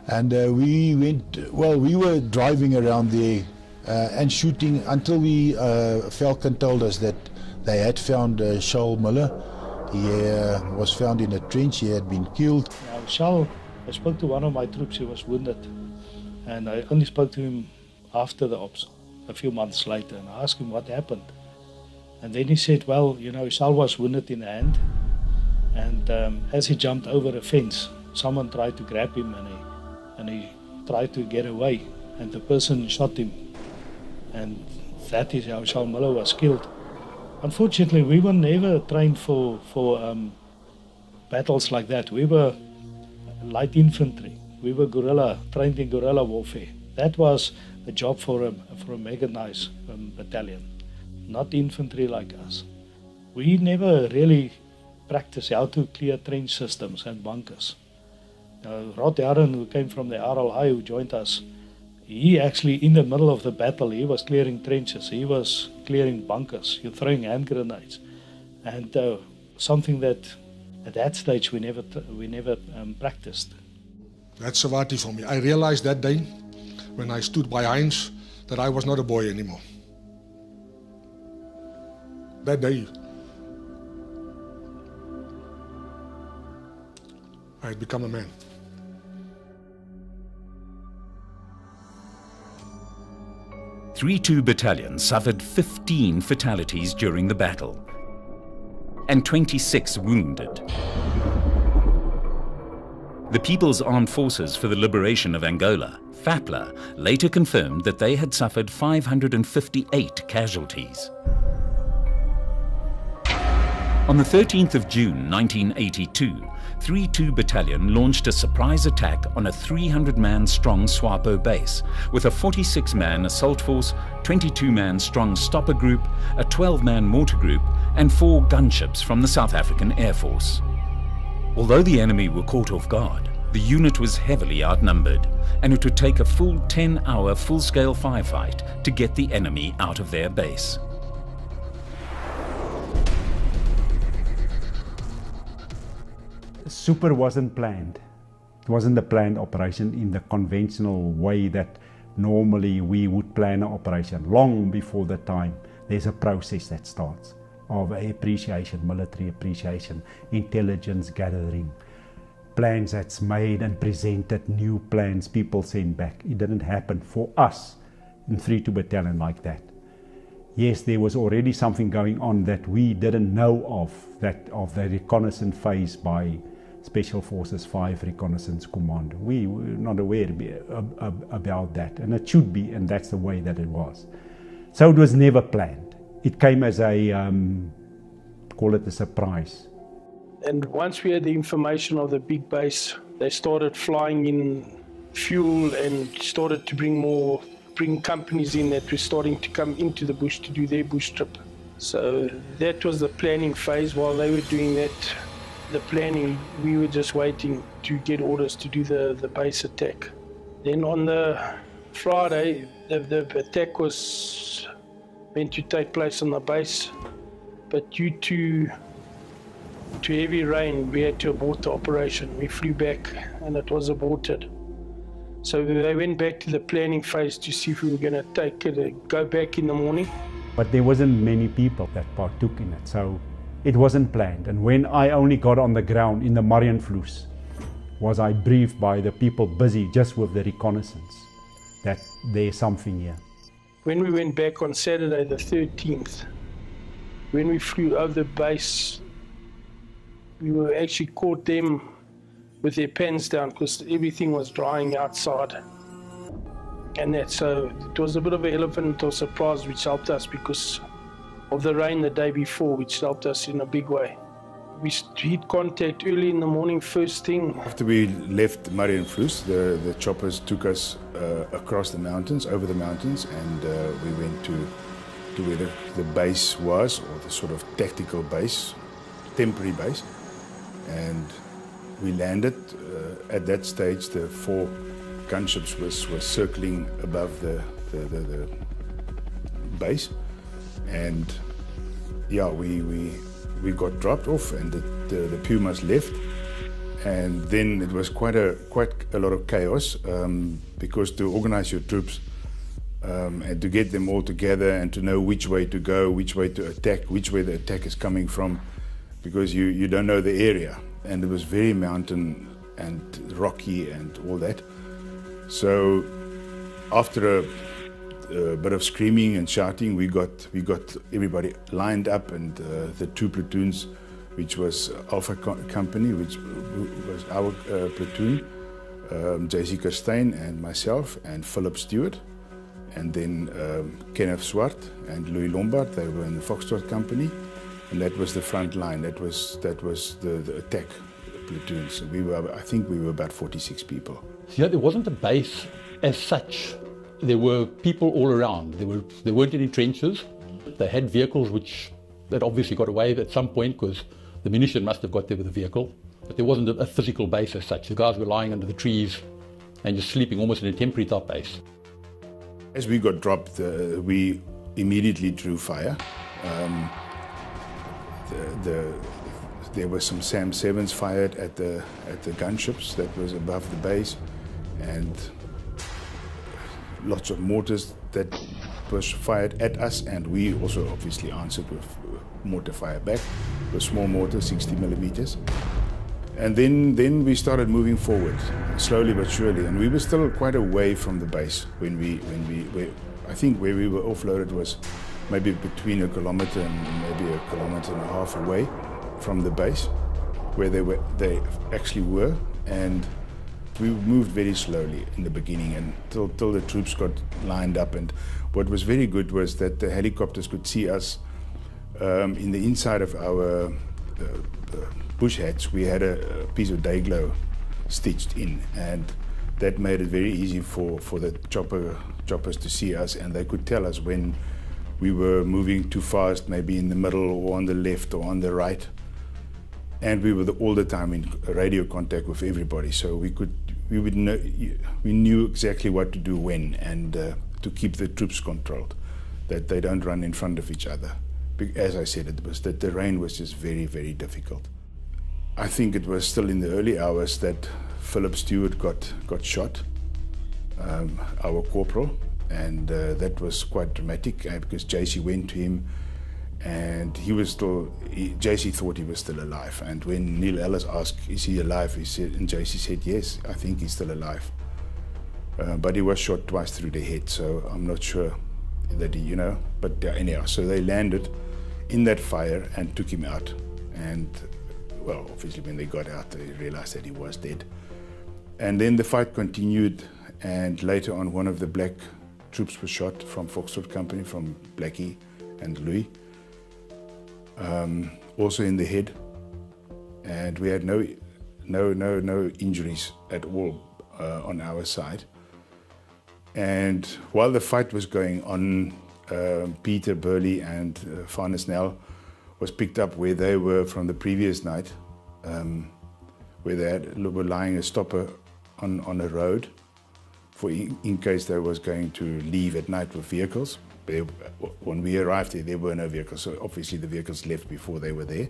And we were driving around there and shooting until Falcon told us that they had found Charles Miller. He was found in a trench. He had been killed. Charles, I spoke to one of my troops. He was wounded, and I only spoke to him after the ops, a few months later, and I asked him what happened. And then he said, well, you know, Charles was wounded in the hand, and as he jumped over a fence, someone tried to grab him, and he tried to get away, and the person shot him, and that is how Charles Miller was killed. Unfortunately, we were never trained for battles like that. We were light infantry. We were trained in guerrilla warfare. That was a job for a mechanized battalion, not infantry like us. We never really practiced how to clear trench systems and bunkers. Rod Jarren, who came from the RLI, who joined us, he actually, in the middle of the battle, he was clearing trenches, he was clearing bunkers, you're throwing hand grenades. And something that at that stage we never practiced. That's Savati for me. I realized that day when I stood by Heinz that I was not a boy anymore. That day, I had become a man. The 3-2 Battalion suffered 15 fatalities during the battle and 26 wounded. The People's Armed Forces for the Liberation of Angola, FAPLA, later confirmed that they had suffered 558 casualties. On the 13th of June 1982, 3-2 Battalion launched a surprise attack on a 300-man strong SWAPO base with a 46-man assault force, 22-man strong stopper group, a 12-man mortar group, and 4 gunships from the South African Air Force. Although the enemy were caught off guard, the unit was heavily outnumbered, and it would take a full 10-hour full-scale firefight to get the enemy out of their base. Super wasn't planned. It wasn't a planned operation in the conventional way that normally we would plan an operation. Long before the time, there's a process that starts of appreciation, military appreciation, intelligence gathering, plans that's made and presented, new plans people send back. It didn't happen for us in 3-2 Battalion like that. Yes, there was already something going on that we didn't know of the reconnaissance phase by Special Forces 5 Reconnaissance Commando. We were not aware about that, and it should be, and that's the way that it was. So it was never planned. It came as a, call it a surprise. And once we had the information of the big base, they started flying in fuel and started to bring companies in that were starting to come into the bush to do their bush trip. So that was the planning phase. While they were doing that, the planning, we were just waiting to get orders to do the base attack. Then on the Friday, the attack was meant to take place on the base, but due to heavy rain, we had to abort the operation. We flew back and it was aborted. So they went back to the planning phase to see if we were going to go back in the morning. But there wasn't many people that partook in it, so it wasn't planned. And when I only got on the ground in the Marienfluss, was I briefed by the people busy just with the reconnaissance that there's something here. When we went back on Saturday the 13th, when we flew over the base, we were actually caught them with their pants down because everything was drying outside. And so it was a bit of an element of surprise, which helped us because of the rain the day before, which helped us in a big way. We hit contact early in the morning, first thing. After we left Marienfluss, the choppers took us across the mountains, over the mountains, and we went to to where the base was, or the sort of tactical base, temporary base. And we landed. At that stage, the 4 gunships were circling above the base. And yeah, we got dropped off, and the Pumas left. And then it was quite a lot of chaos, because to organize your troops and to get them all together and to know which way to go, which way to attack, which way the attack is coming from, because you don't know the area. And it was very mountain and rocky and all that. So after a bit of screaming and shouting, we got everybody lined up, and the 2 platoons, which was Alpha Company, which was our platoon, J.C. Kerstein and myself and Philip Stewart, and then Kenneth Swart and Louis Lombard, they were in the Foxtrot Company, and that was the front line. That was the attack platoon. So I think we were about 46 people. So yeah, there wasn't a base as such. There were people all around. There weren't any trenches. They had vehicles that obviously got away at some point, because the munition must have got there with the vehicle. But there wasn't a physical base as such. The guys were lying under the trees and just sleeping almost in a temporary top base. As we got dropped, we immediately drew fire. There were some SAM-7s fired at the gunships that was above the base, and lots of mortars that was fired at us, and we also obviously answered with mortar fire back, with small mortars, 60 millimeters. And then we started moving forward, slowly but surely, and we were still quite away from the base when I think where we were offloaded was maybe between 1 kilometer and maybe 1.5 kilometers away from the base, where they actually were. And we moved very slowly in the beginning until the troops got lined up. And what was very good was that the helicopters could see us in the inside of our bush hats. We had a piece of day glow stitched in, and that made it very easy for the choppers to see us, and they could tell us when we were moving too fast, maybe in the middle or on the left or on the right. And we were all the time in radio contact with everybody, so we knew exactly what to do when, and to keep the troops controlled, that they don't run in front of each other. As I said, the terrain was just very, very difficult. I think it was still in the early hours that Philip Stewart got shot, our corporal, and that was quite dramatic, because JC went to him, and JC thought he was still alive. And when Neil Ellis asked, "Is he alive?" and JC said, "Yes, I think he's still alive." But he was shot twice through the head, so I'm not sure that but anyhow, so they landed in that fire and took him out. And well, obviously when they got out, they realized that he was dead. And then the fight continued, and later on one of the black troops was shot from Foxtrot Company, from Blackie and Louis, also in the head. And we had no injuries at all on our side. And while the fight was going on, Peter Burley and Farnes Nel was picked up where they were from the previous night, where they were lying a stopper on a road in case they was going to leave at night with vehicles. When we arrived there were no vehicles, so obviously the vehicles left before they were there.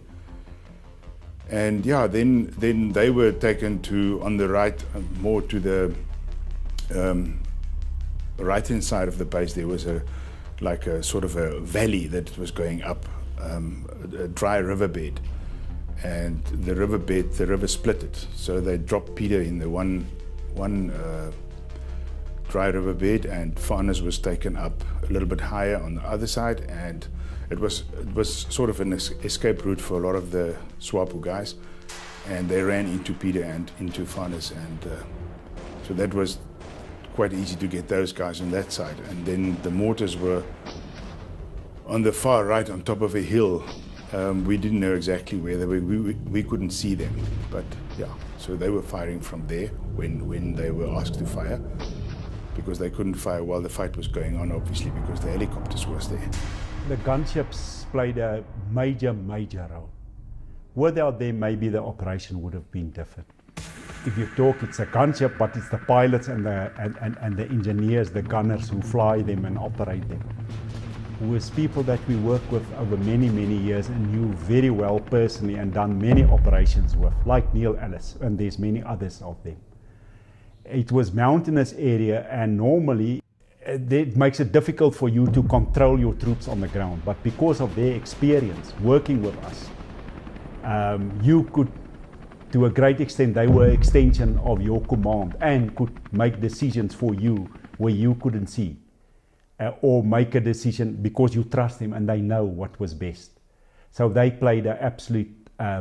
And yeah, then they were taken to, on the right, more to the right-hand side of the base. There was like a sort of a valley that was going up, a dry riverbed, and the river split it. So they dropped Peter in the one dry riverbed, and Farnes was taken up a little bit higher on the other side, and it was sort of an escape route for a lot of the SWAPO guys, and they ran into Peter and into Farnes, and so that was quite easy to get those guys on that side. And then the mortars were on the far right, on top of a hill. We didn't know exactly where they were. We couldn't see them, but yeah. So they were firing from there when they were asked to fire, because they couldn't fire while the fight was going on, obviously, because the helicopters was there. The gunships played a major role. Without them, maybe the operation would have been different. If you talk, it's a gunship, but it's the pilots and the engineers, the gunners who fly them and operate them. With people that we work with over many years and knew very well personally and done many operations with, like Neil Ellis, and there's many others of them. It was mountainous area, and normally it makes it difficult for you to control your troops on the ground, but because of their experience working with us, you could, to a great extent, they were an extension of your command and could make decisions for you where you couldn't see, or make a decision because you trust them and they know what was best. So they played an absolute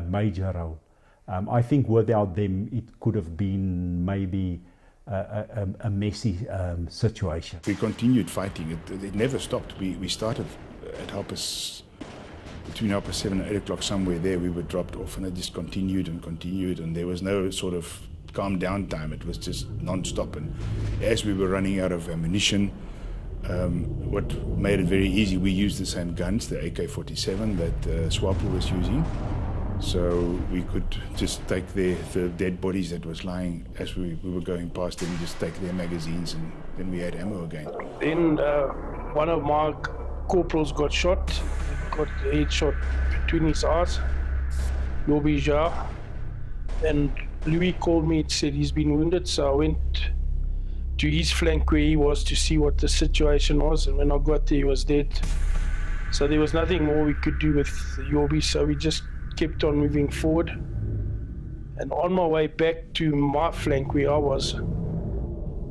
major role. I think without them it could have been maybe a messy situation. We continued fighting. It never stopped. We started at between 7:30 and 8 o'clock, somewhere there. We were dropped off, and it just continued, and there was no sort of calm down time. It was just non-stop. And as we were running out of ammunition, what made it very easy, we used the same guns, the AK-47 that Swapo was using. So we could just take the dead bodies that was lying as we were going past them, just take their magazines, and then we had ammo again. Then one of my corporals got shot, got a head shot between his eyes, Lobija, and Louis called me and said he's been wounded, so I went to his flank where he was to see what the situation was, and when I got there he was dead. So there was nothing more we could do with Yorbi, so we just kept on moving forward. And on my way back to my flank where I was,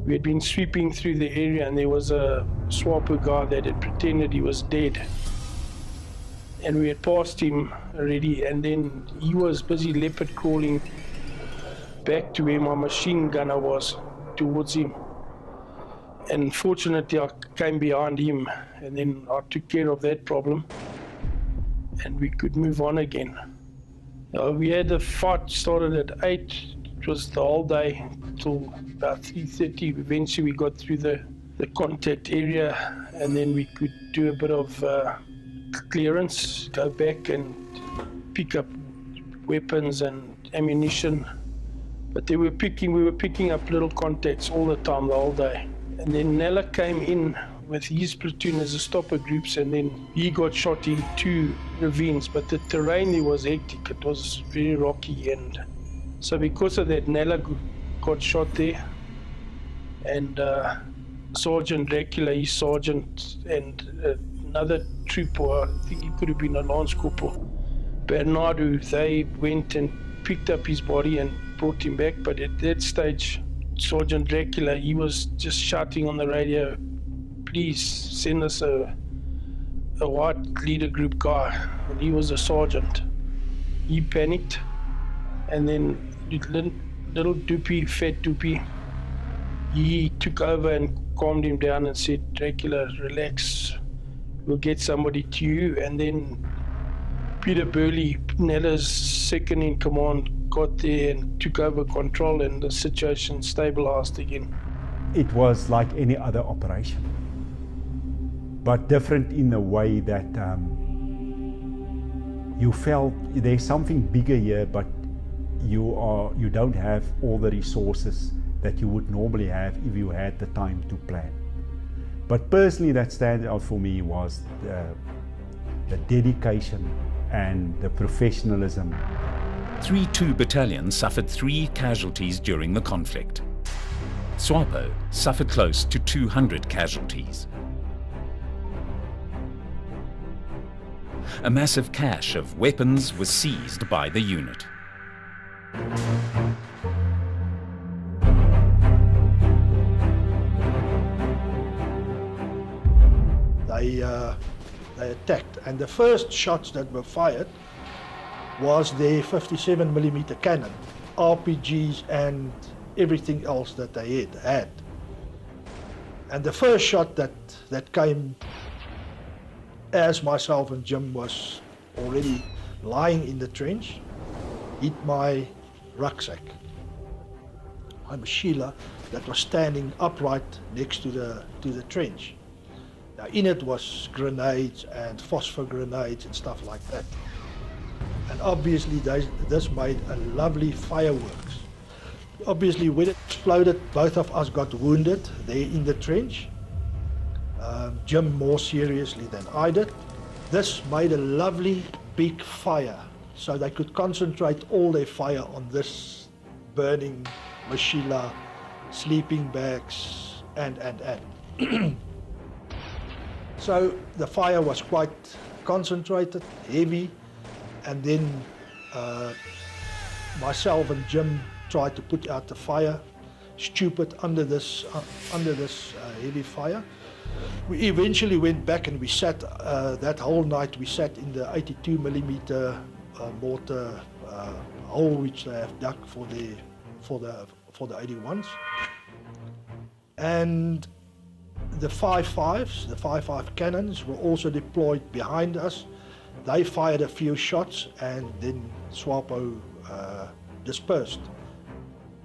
we had been sweeping through the area, and there was a Swapo guy that had pretended he was dead. And we had passed him already, and then he was busy leopard crawling back to where my machine gunner was, towards him. And fortunately I came behind him, and then I took care of that problem, and we could move on again. We had the fight started at 8, it was the whole day till about 3:30. Eventually we got through the contact area, and then we could do a bit of clearance, go back and pick up weapons and ammunition. But we were picking up little contacts all the time, the whole day. And then Nella came in with his platoon as a stopper groups, and then he got shot in 2 ravines, but the terrain there was hectic, it was very rocky, and so because of that Nella got shot there, and Sergeant Dracula, his sergeant, and another trooper, I think he could have been a lance corporal, Bernardo, they went and picked up his body and brought him back. But at that stage, Sergeant Dracula, he was just shouting on the radio, please send us a white leader group guy, and he was a sergeant. He panicked, and then little Doopy, fat Doopy, he took over and calmed him down and said, Dracula, relax, we'll get somebody to you. And then Peter Burley, Nella's second in command, got there and took over control, and the situation stabilized again. It was like any other operation, but different in the way that you felt there's something bigger here, but you don't have all the resources that you would normally have if you had the time to plan. But personally, that stands out for me was the dedication and the professionalism. 3-2 Battalion suffered 3 casualties during the conflict. Swapo suffered close to 200 casualties. A massive cache of weapons was seized by the unit. They attacked, and the first shots that were fired was their 57mm cannon, RPGs and everything else that they had. And the first shot that came as myself and Jim was already lying in the trench, hit my rucksack. My Sheila that was standing upright next to the trench. Now in it was grenades and phosphor grenades and stuff like that. And obviously this made a lovely fireworks. Obviously when it exploded, both of us got wounded there in the trench. Jim more seriously than I did. This made a lovely big fire, so they could concentrate all their fire on this burning machila, sleeping bags, and. So the fire was quite concentrated, heavy, and then myself and Jim tried to put out the fire, stupid, under this heavy fire. We eventually went back and we sat, that whole night we sat in the 82mm mortar hole which they have dug for the 81s. And the 5.5s, the 5.5 cannons were also deployed behind us. They fired a few shots and then SWAPO dispersed.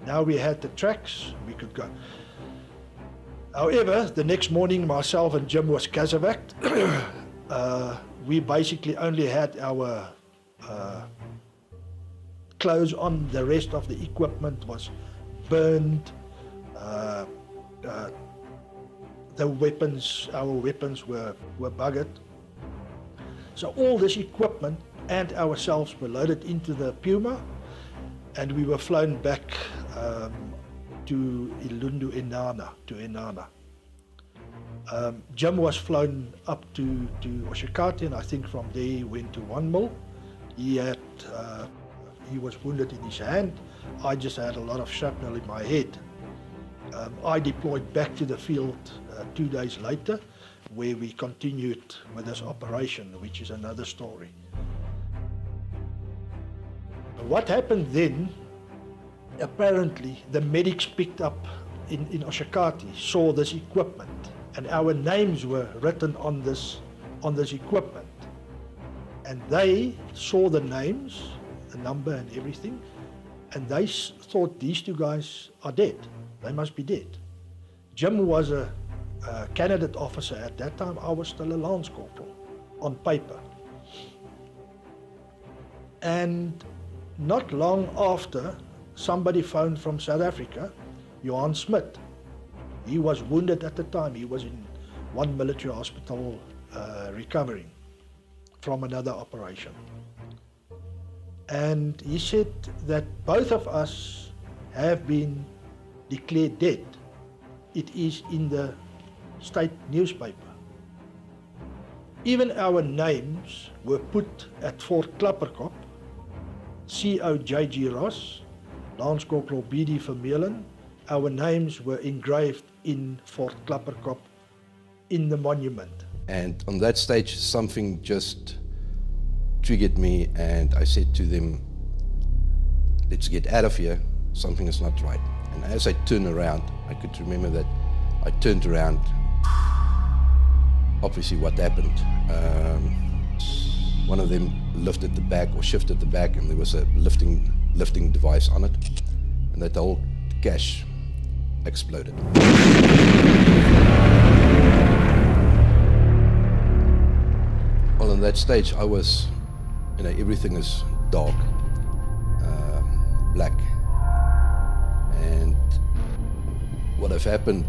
Now we had the tracks, we could go. However, the next morning myself and Jim was casevaced. We basically only had our clothes on, the rest of the equipment was burned. The weapons, our weapons were buggered. So all this equipment and ourselves were loaded into the Puma, and we were flown back to Ilundu, Inanna. Jim was flown up to Oshakati, and I think from there he went to One Mil. He was wounded in his hand. I just had a lot of shrapnel in my head. I deployed back to the field 2 days later, where we continued with this operation, which is another story. What happened then, apparently the medics picked up in Oshakati, saw this equipment, and our names were written on this equipment. And they saw the names, the number and everything, and they thought these two guys are dead. They must be dead. Jim was a candidate officer at that time. I was still a lance corporal on paper. And not long after, somebody phoned from South Africa, Johan Smit. He was wounded at the time. He was in one military hospital recovering from another operation. And he said that both of us have been declared dead. It is in the state newspaper. Even our names were put at Fort Klapperkop, CO J.G. Ross, Lance Corporal B.D. Vermeulen. Our names were engraved in Fort Klapperkop in the monument. And on that stage, something just triggered me, and I said to them, let's get out of here, something is not right. And as I turned around, I could remember that I turned around, obviously what happened. One of them lifted the bag or shifted the bag, and there was a lifting device on it, and that whole cache exploded. Well, on that stage, I was, everything is dark, black. And what have happened,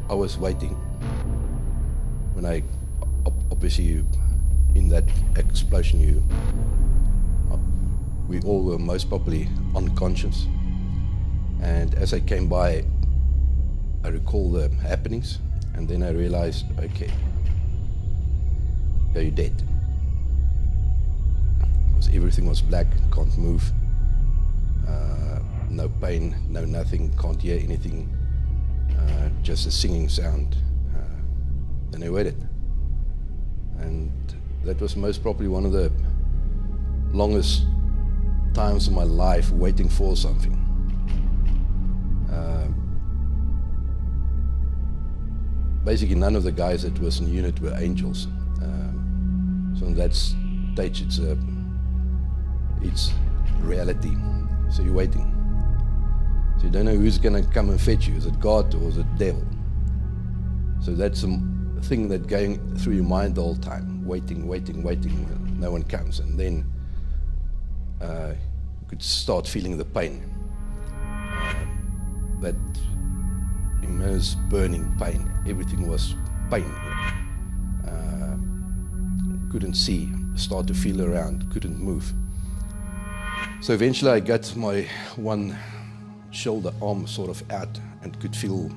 I was waiting. When I, obviously, in that explosion, we all were most probably unconscious. And as I came by, I recall the happenings, and then I realized, okay, you're dead. Because everything was black, can't move, no pain, no nothing, can't hear anything, just a singing sound. Then I waited. And that was most probably one of the longest times of my life waiting for something. Basically, none of the guys that was in the unit were angels. So on that stage, it's reality. So you're waiting. So you don't know who's going to come and fetch you. Is it God or is it devil? So that's thing that going through your mind the whole time, waiting, no one comes, and then you could start feeling the pain, that immense burning pain. Everything was pain. Couldn't see, start to feel around, couldn't move. So eventually I got my one shoulder arm sort of out and could feel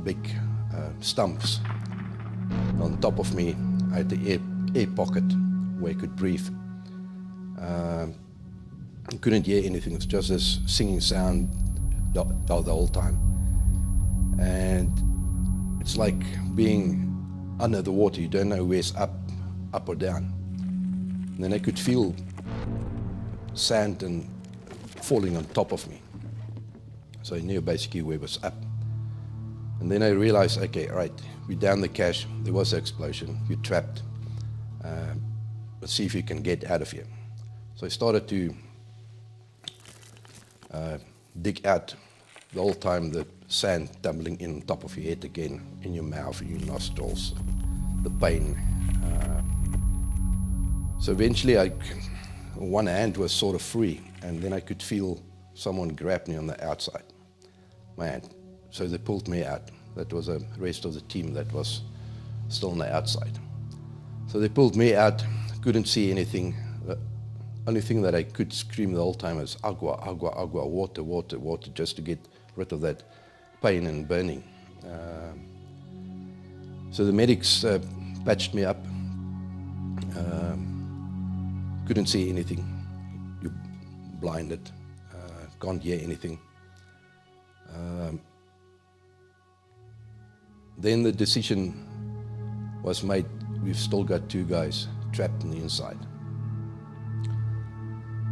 big stumps on top of me. I had the air pocket where I could breathe. Couldn't hear anything. It was just this singing sound the whole time. And it's like being under the water. You don't know where's up or down. And then I could feel sand and falling on top of me. So I knew basically where it was up. And then I realized, okay, right, we're down the cache, there was an explosion, you're trapped. Let's see if you can get out of here. So I started to dig out the whole time, the sand tumbling in on top of your head again, in your mouth, in your nostrils, the pain. So eventually one hand was sort of free, and then I could feel someone grab me on the outside, my hand. So they pulled me out. That was the rest of the team that was still on the outside. So they pulled me out, couldn't see anything. The only thing that I could scream the whole time was agua, agua, agua, water, water, water, just to get rid of that pain and burning. So the medics patched me up. Couldn't see anything. You're blinded, can't hear anything. Then the decision was made, we've still got 2 guys trapped on the inside.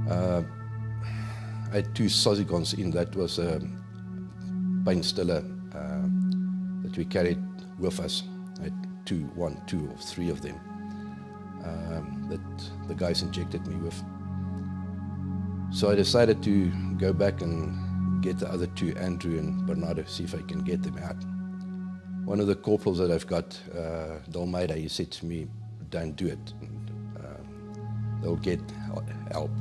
I had 2 Sozigons in, that was a pain stiller that we carried with us. I had 2 or 3 of them that the guys injected me with. So I decided to go back and get the other 2, Andrew and Bernardo, see if I can get them out. One of the corporals that I've got, Dalmeida, he said to me, don't do it. They'll get help.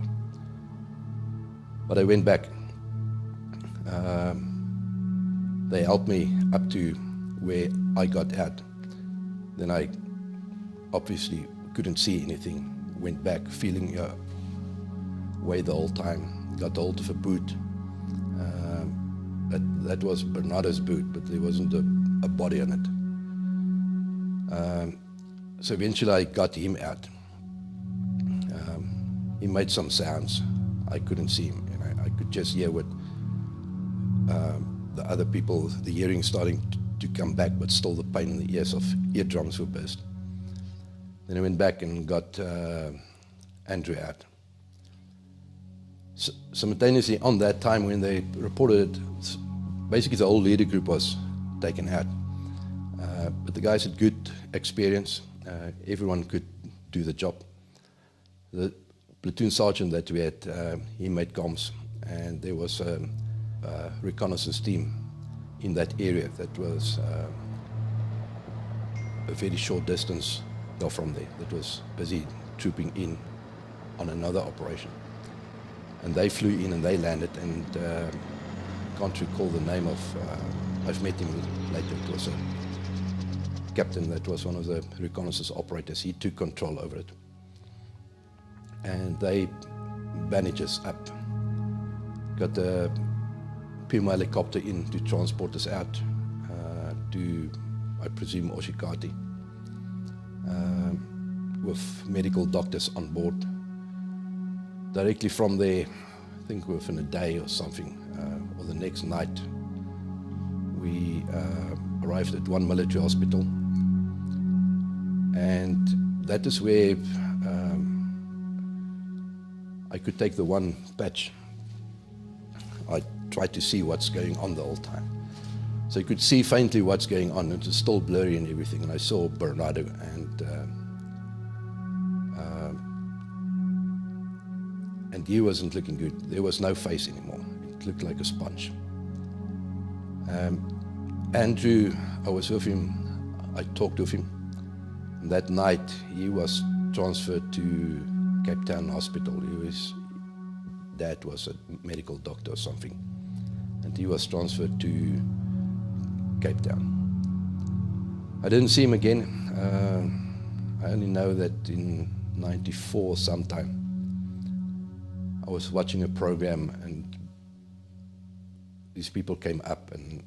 But I went back. They helped me up to where I got out. Then I obviously couldn't see anything. Went back feeling way the whole time. Got hold of a boot. That was Bernardo's boot, but there wasn't a body on it. So eventually I got him out. He made some sounds. I couldn't see him, and I could just hear what the other people, the hearing starting to come back, but still the pain in the ears, of eardrums were burst. Then I went back and got Andrew out. Simultaneously on that time when they reported it, basically the whole leader group was taken out. But the guys had good experience. Everyone could do the job. The platoon sergeant that we had, he made comms, and there was a reconnaissance team in that area that was a very short distance from there, that was busy trooping in on another operation. And they flew in and they landed, and can't recall the name of, I've met him later, it was a captain that was one of the reconnaissance operators. He took control over it. And they bandaged us up. Got a Puma helicopter in to transport us out to, I presume, Oshikati, with medical doctors on board. Directly from there, I think within a day or something, or the next night, we arrived at one military hospital. And that is where I could take the one patch. I tried to see what's going on the whole time. So you could see faintly what's going on. It was still blurry and everything. And I saw Bernardo, and he wasn't looking good. There was no face anymore. It looked like a sponge. Andrew, I was with him I talked with him. And that night, he was transferred to Cape Town Hospital. His dad was a medical doctor or something. And he was transferred to Cape Town. I didn't see him again. I only know that in '94 sometime, I was watching a program and these people came up and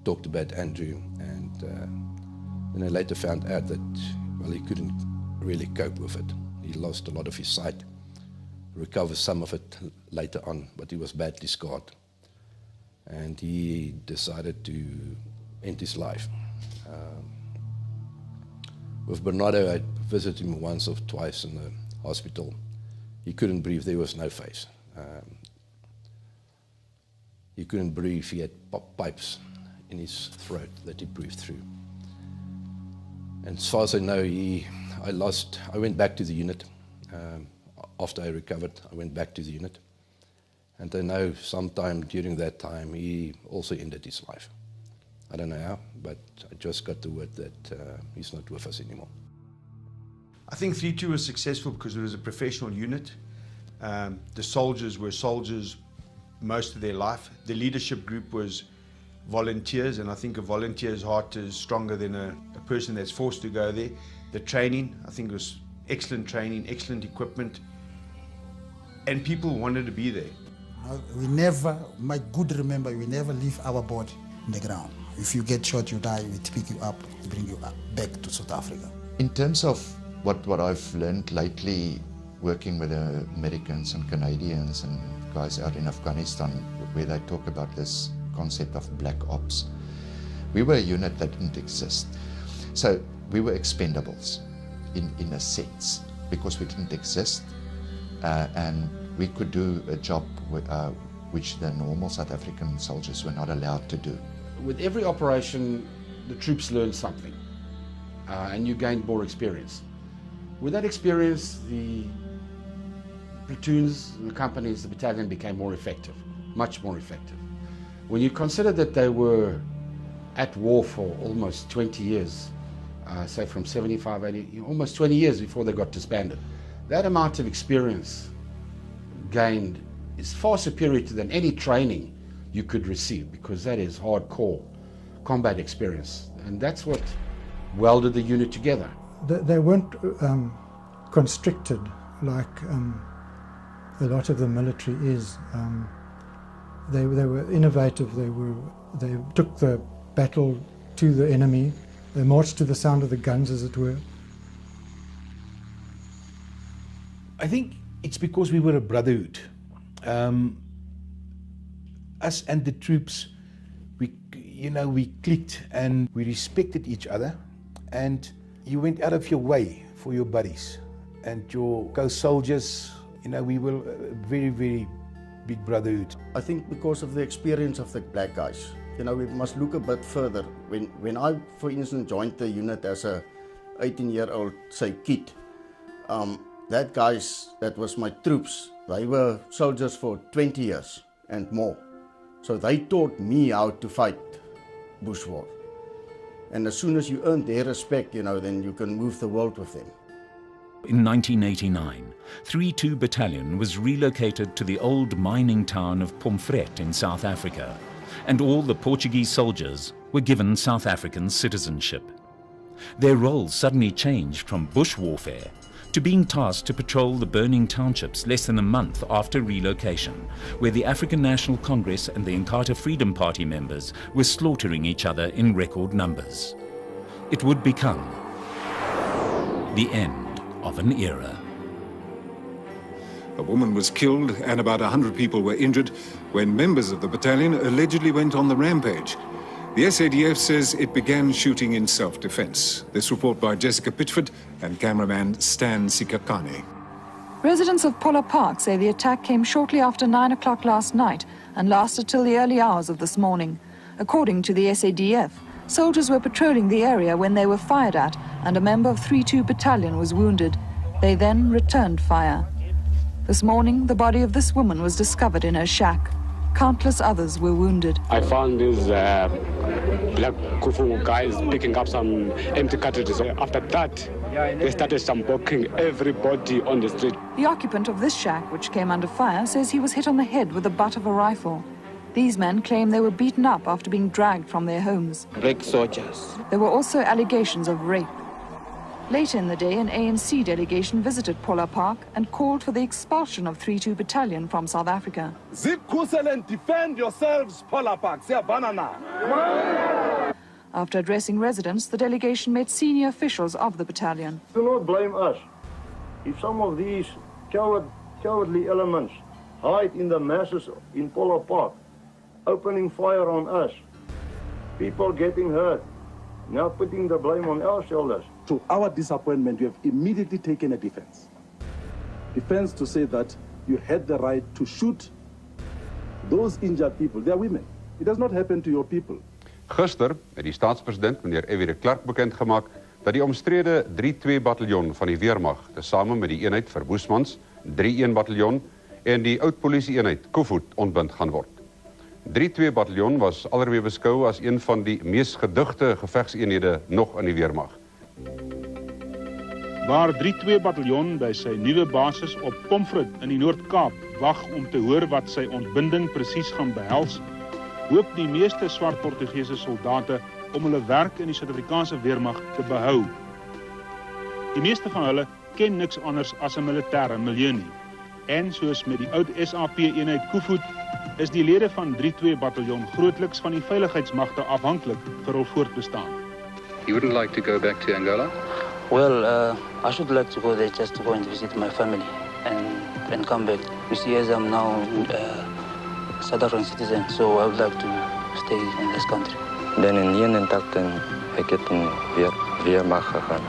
talked about Andrew, and then I later found out that, well, he couldn't really cope with it. He lost a lot of his sight, recovered some of it later on, but he was badly scarred. And he decided to end his life. With Bernardo, I visited him once or twice in the hospital. He couldn't breathe, there was no face. He couldn't breathe, he had pipes in his throat that he breathed through. And as far as I know, I went back to the unit. After I recovered, I went back to the unit. And I know sometime during that time, he also ended his life. I don't know how, but I just got the word that he's not with us anymore. I think 3-2 was successful because it was a professional unit. The soldiers were soldiers most of their life. The leadership group was volunteers, and I think a volunteer's heart is stronger than a person that's forced to go there. The training, I think, was excellent training, excellent equipment, and people wanted to be there. We never, my good remember, we never leave our body in the ground. If you get shot, you die, we pick you up, bring you back to South Africa. In terms of what I've learned lately, working with the Americans and Canadians and guys out in Afghanistan, where they talk about this concept of black ops, we were a unit that didn't exist. So we were expendables in a sense, because we didn't exist, and we could do a job which the normal South African soldiers were not allowed to do. With every operation, the troops learned something, and you gained more experience. With that experience, the platoons, the companies, the battalion became more effective, much more effective. When you consider that they were at war for almost 20 years, say from 75, 80, almost 20 years before they got disbanded, that amount of experience gained is far superior than any training you could receive, because that is hardcore combat experience, and that's what welded the unit together. They weren't constricted like a lot of the military is. They were innovative. They took the battle to the enemy. They marched to the sound of the guns, as it were. I think it's because we were a brotherhood. Us and the troops, we clicked and we respected each other, and you went out of your way for your buddies and your co-soldiers. We were a very, very big brotherhood. I think because of the experience of the black guys, we must look a bit further. When I, for instance, joined the unit as a 18-year-old, say, kid, that was my troops. They were soldiers for 20 years and more. So they taught me how to fight bush war. And as soon as you earn their respect, then you can move the world with them. In 1989, 3-2 Battalion was relocated to the old mining town of Pomfret in South Africa, and all the Portuguese soldiers were given South African citizenship. Their roles suddenly changed from bush warfare to being tasked to patrol the burning townships less than a month after relocation, where the African National Congress and the Inkatha Freedom Party members were slaughtering each other in record numbers. It would become the end of an era. A woman was killed and about 100 people were injured when members of the battalion allegedly went on the rampage. The SADF says it began shooting in self-defense. This report by Jessica Pitchford and cameraman Stan Sikakane. Residents of Pola Park say the attack came shortly after 9 o'clock last night and lasted till the early hours of this morning. According to the SADF, soldiers were patrolling the area when they were fired at, and a member of 3-2 Battalion was wounded. They then returned fire. This morning, the body of this woman was discovered in her shack. Countless others were wounded. I found this black Kufu guys picking up some empty cartridges. After that, they started shambucking everybody on the street. The occupant of this shack, which came under fire, says he was hit on the head with the butt of a rifle. These men claim they were beaten up after being dragged from their homes. Black soldiers. There were also allegations of rape. Later in the day, an ANC delegation visited Paula Park and called for the expulsion of 3-2 Battalion from South Africa. Zip Kusel and defend yourselves, Paula Park. Say banana. After addressing residents, the delegation met senior officials of the battalion. Do not blame us. If some of these cowardly elements hide in the masses in Paula Park, opening fire on us, people getting hurt, now putting the blame on our shoulders. To our disappointment, we have immediately taken a defense. Defense to say that you had the right to shoot those injured people. They are women. It does not happen to your people. Gister het die staatspresident, meneer F.W. de Klerk, bekendgemaak dat die omstrede 3-2 Battalion van die Weermag, tesame met die eenheid vir Boesmans, 3-1 Battalion en die oud-polisie-eenheid Koevoet ontbind gaan word. 3-2 Battalion was alweer beskou as een van die mees gedigte gevegseenhede nog in die Weermag. Waar 3-2 Battalion by sy nuwe basis op Pomfret in die Noord-Kaap wag om te hoor wat sy ontbinding presies gaan behels, hoop die meeste swart Portugese soldate om hulle werk in die Suid-Afrikaanse Weermag te behou. Die meeste van hulle ken niks anders as 'n militêre milieu nie. En soos met die oud SAP-eenheid Koevoet, is die lede van 3-2 Battalion grootliks van die veiligheidsmagte afhanklik vir hul voortbestaan. You wouldn't like to go back to Angola? Well, I should like to go there just to go and visit my family and come back. You see, as I'm now South African citizen, so I would like to stay in this country. Ben in 81 ek het in Weermag gegaan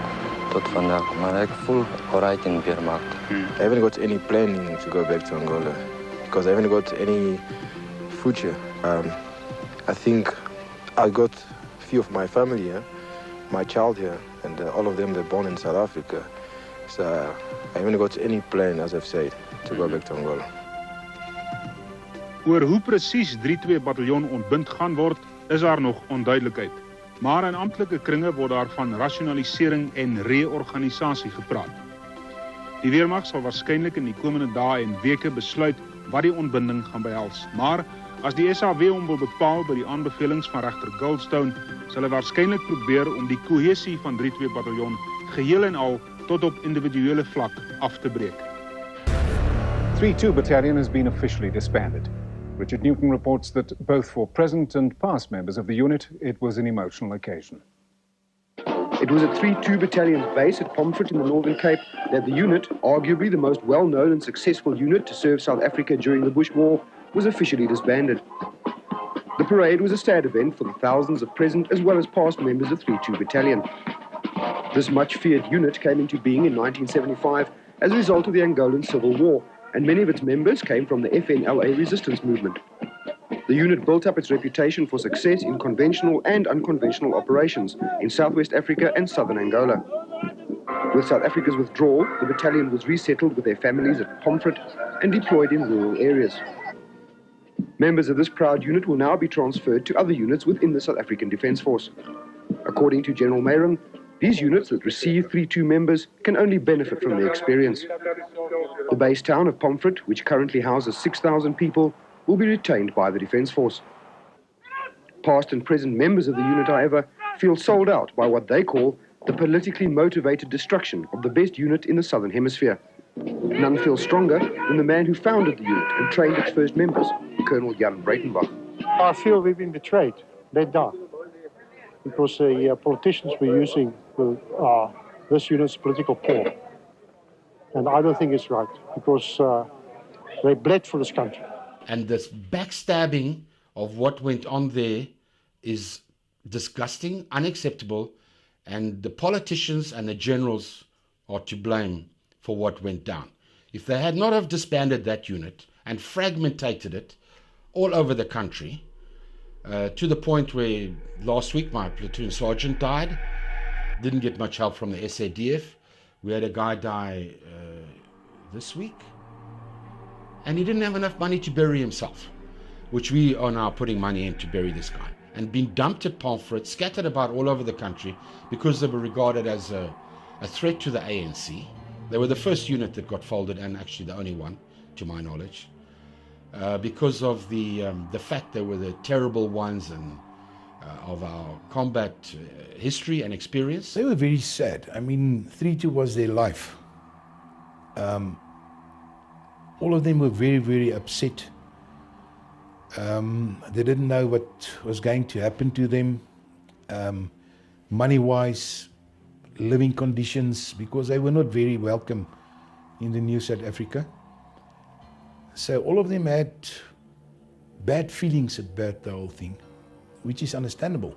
tot vandaag, maar ek voel alright in Weermag. I haven't got any planning to go back to Angola because I haven't got any future. I think I got a few of my family here, my child here, and all of them they're born in South Africa. So I haven't got any plan, as I've said, to go back to Angola. Oor hoe presies 3-2 Battalion ontbind gaan word, is daar nog onduidelikheid. Maar in amptelike kringe word daar van rasionalisering en reorganisasie gepraat. Die Weermag sal waarskynlik in die komende dae en weke besluit wat die ontbinding gaan behels. Maar as die SAW hom wil bepaal by die aanbevelings van regter Goldstone, sal hy waarskynlik probeer om die kohesie van 3-2 Battalion geheel en al tot op individuele vlak af te breek. 3-2 Battalion has been officially disbanded. Richard Newton reports that both for present and past members of the unit, it was an emotional occasion. It was at 3-2 Battalion base at Pomfret in the Northern Cape that the unit, arguably the most well-known and successful unit to serve South Africa during the Bush War, was officially disbanded. The parade was a sad event for the thousands of present as well as past members of 3-2 Battalion. This much-feared unit came into being in 1975 as a result of the Angolan Civil War, and many of its members came from the FNLA resistance movement. The unit built up its reputation for success in conventional and unconventional operations in Southwest Africa and Southern Angola. With South Africa's withdrawal, the battalion was resettled with their families at Pomfret and deployed in rural areas. Members of this proud unit will now be transferred to other units within the South African Defence Force. According to General Mayron, these units that receive 3-2 members can only benefit from their experience. The base town of Pomfret, which currently houses 6,000 people, will be retained by the Defence Force. Past and present members of the unit, however, feel sold out by what they call the politically motivated destruction of the best unit in the Southern Hemisphere. None feel stronger than the man who founded the unit and trained its first members, Colonel Jan Breitenbach. I feel we've been betrayed, let down, because the politicians were using this unit's political pawn. And I don't think it's right, because they bled for this country. And this backstabbing of what went on there is disgusting, unacceptable, and the politicians and the generals are to blame for what went down. If they had not have disbanded that unit and fragmented it all over the country, to the point where last week my platoon sergeant died, didn't get much help from the SADF. We had a guy die this week, and he didn't have enough money to bury himself, which we are now putting money in to bury this guy. and been dumped at Pomfret, scattered about all over the country because they were regarded as a threat to the ANC. They were the first unit that got folded, and actually the only one, to my knowledge, because of the fact they were the terrible ones and of our combat history and experience. They were very sad. I mean, 3-2 was their life. All of them were very, very upset. They didn't know what was going to happen to them, money-wise, living conditions, because they were not very welcome in the new South Africa. So all of them had bad feelings about the whole thing, which is understandable.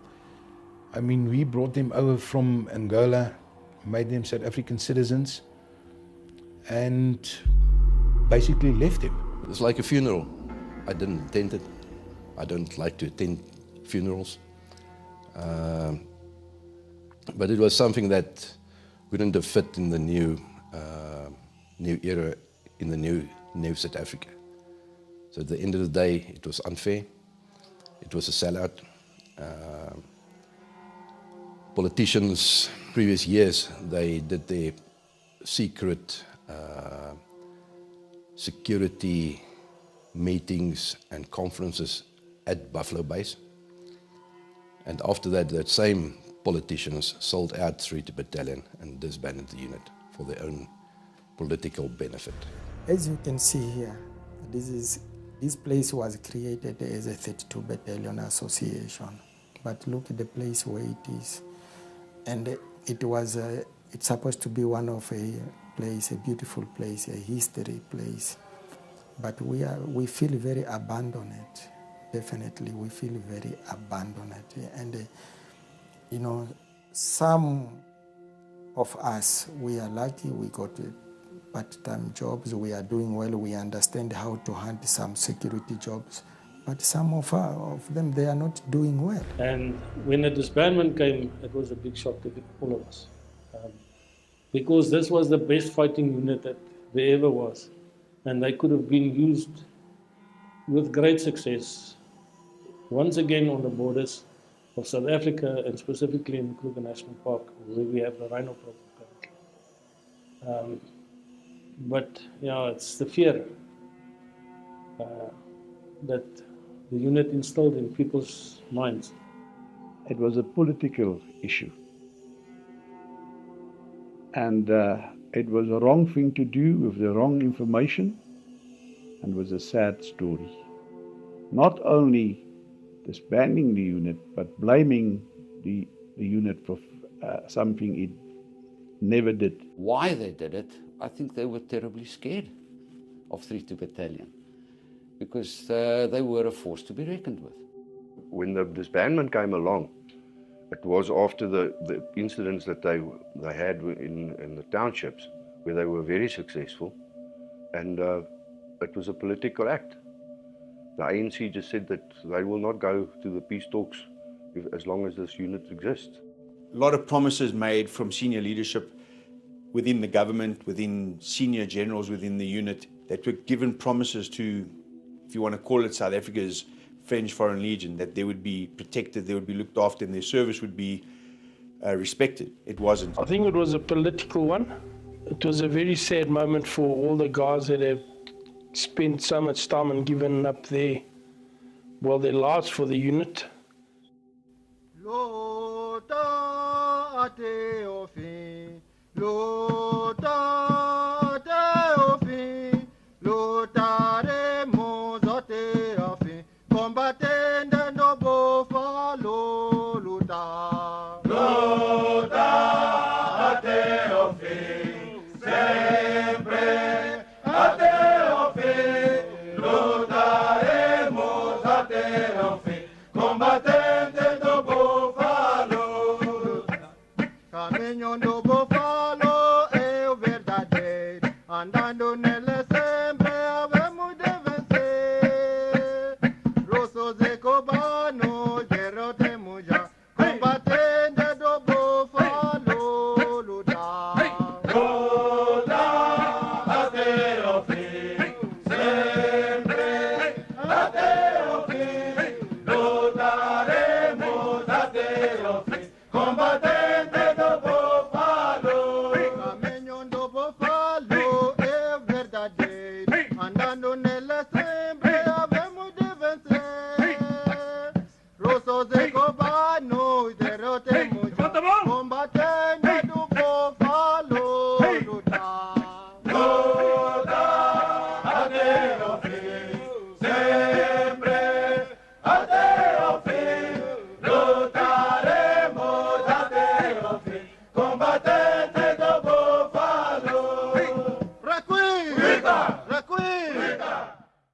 I mean, we brought them over from Angola, made them South African citizens, and basically left them. It was like a funeral. I didn't attend it. I don't like to attend funerals. But it was something that wouldn't have fit in the new era, in the new South Africa. So at the end of the day, it was unfair. It was a sellout. Politicians, previous years, they did their secret security meetings and conferences at Buffalo Base. And after that, that same politicians sold out 3-2 Battalion and disbanded the unit for their own political benefit. As you can see here, this place was created as a 32 Battalion Association. But look at the place where it is. And it's supposed to be one of a place, a beautiful place, a history place. But we feel very abandoned. Definitely, we feel very abandoned. And you know, some of us, we are lucky, we got part-time jobs, we are doing well, we understand how to handle some security jobs. But some of them, they are not doing well. And when the disbandment came, it was a big shock to all of us. Because this was the best fighting unit that there ever was. And they could have been used with great success, once again on the borders of South Africa, and specifically in Kruger National Park, where we have the rhino problem currently. But yeah, it's the fear that the unit instilled in people's minds. It was a political issue. And it was a wrong thing to do with the wrong information, and was a sad story. Not only disbanding the unit, but blaming the unit for something it never did. Why they did it, I think they were terribly scared of 3-2 Battalion, because they were a force to be reckoned with. When the disbandment came along, it was after the incidents that they had in the townships, where they were very successful, and it was a political act. The ANC just said that they will not go to the peace talks as long as this unit exists. A lot of promises made from senior leadership within the government, within senior generals within the unit, that were given promises to, if you want to call it South Africa's French Foreign Legion, that they would be protected, they would be looked after, and their service would be respected. It wasn't. I think it was a political one. It was a very sad moment for all the guys that have spent so much time and given up their lives for the unit. Caminho do búfalo é o verdadeiro, andando nele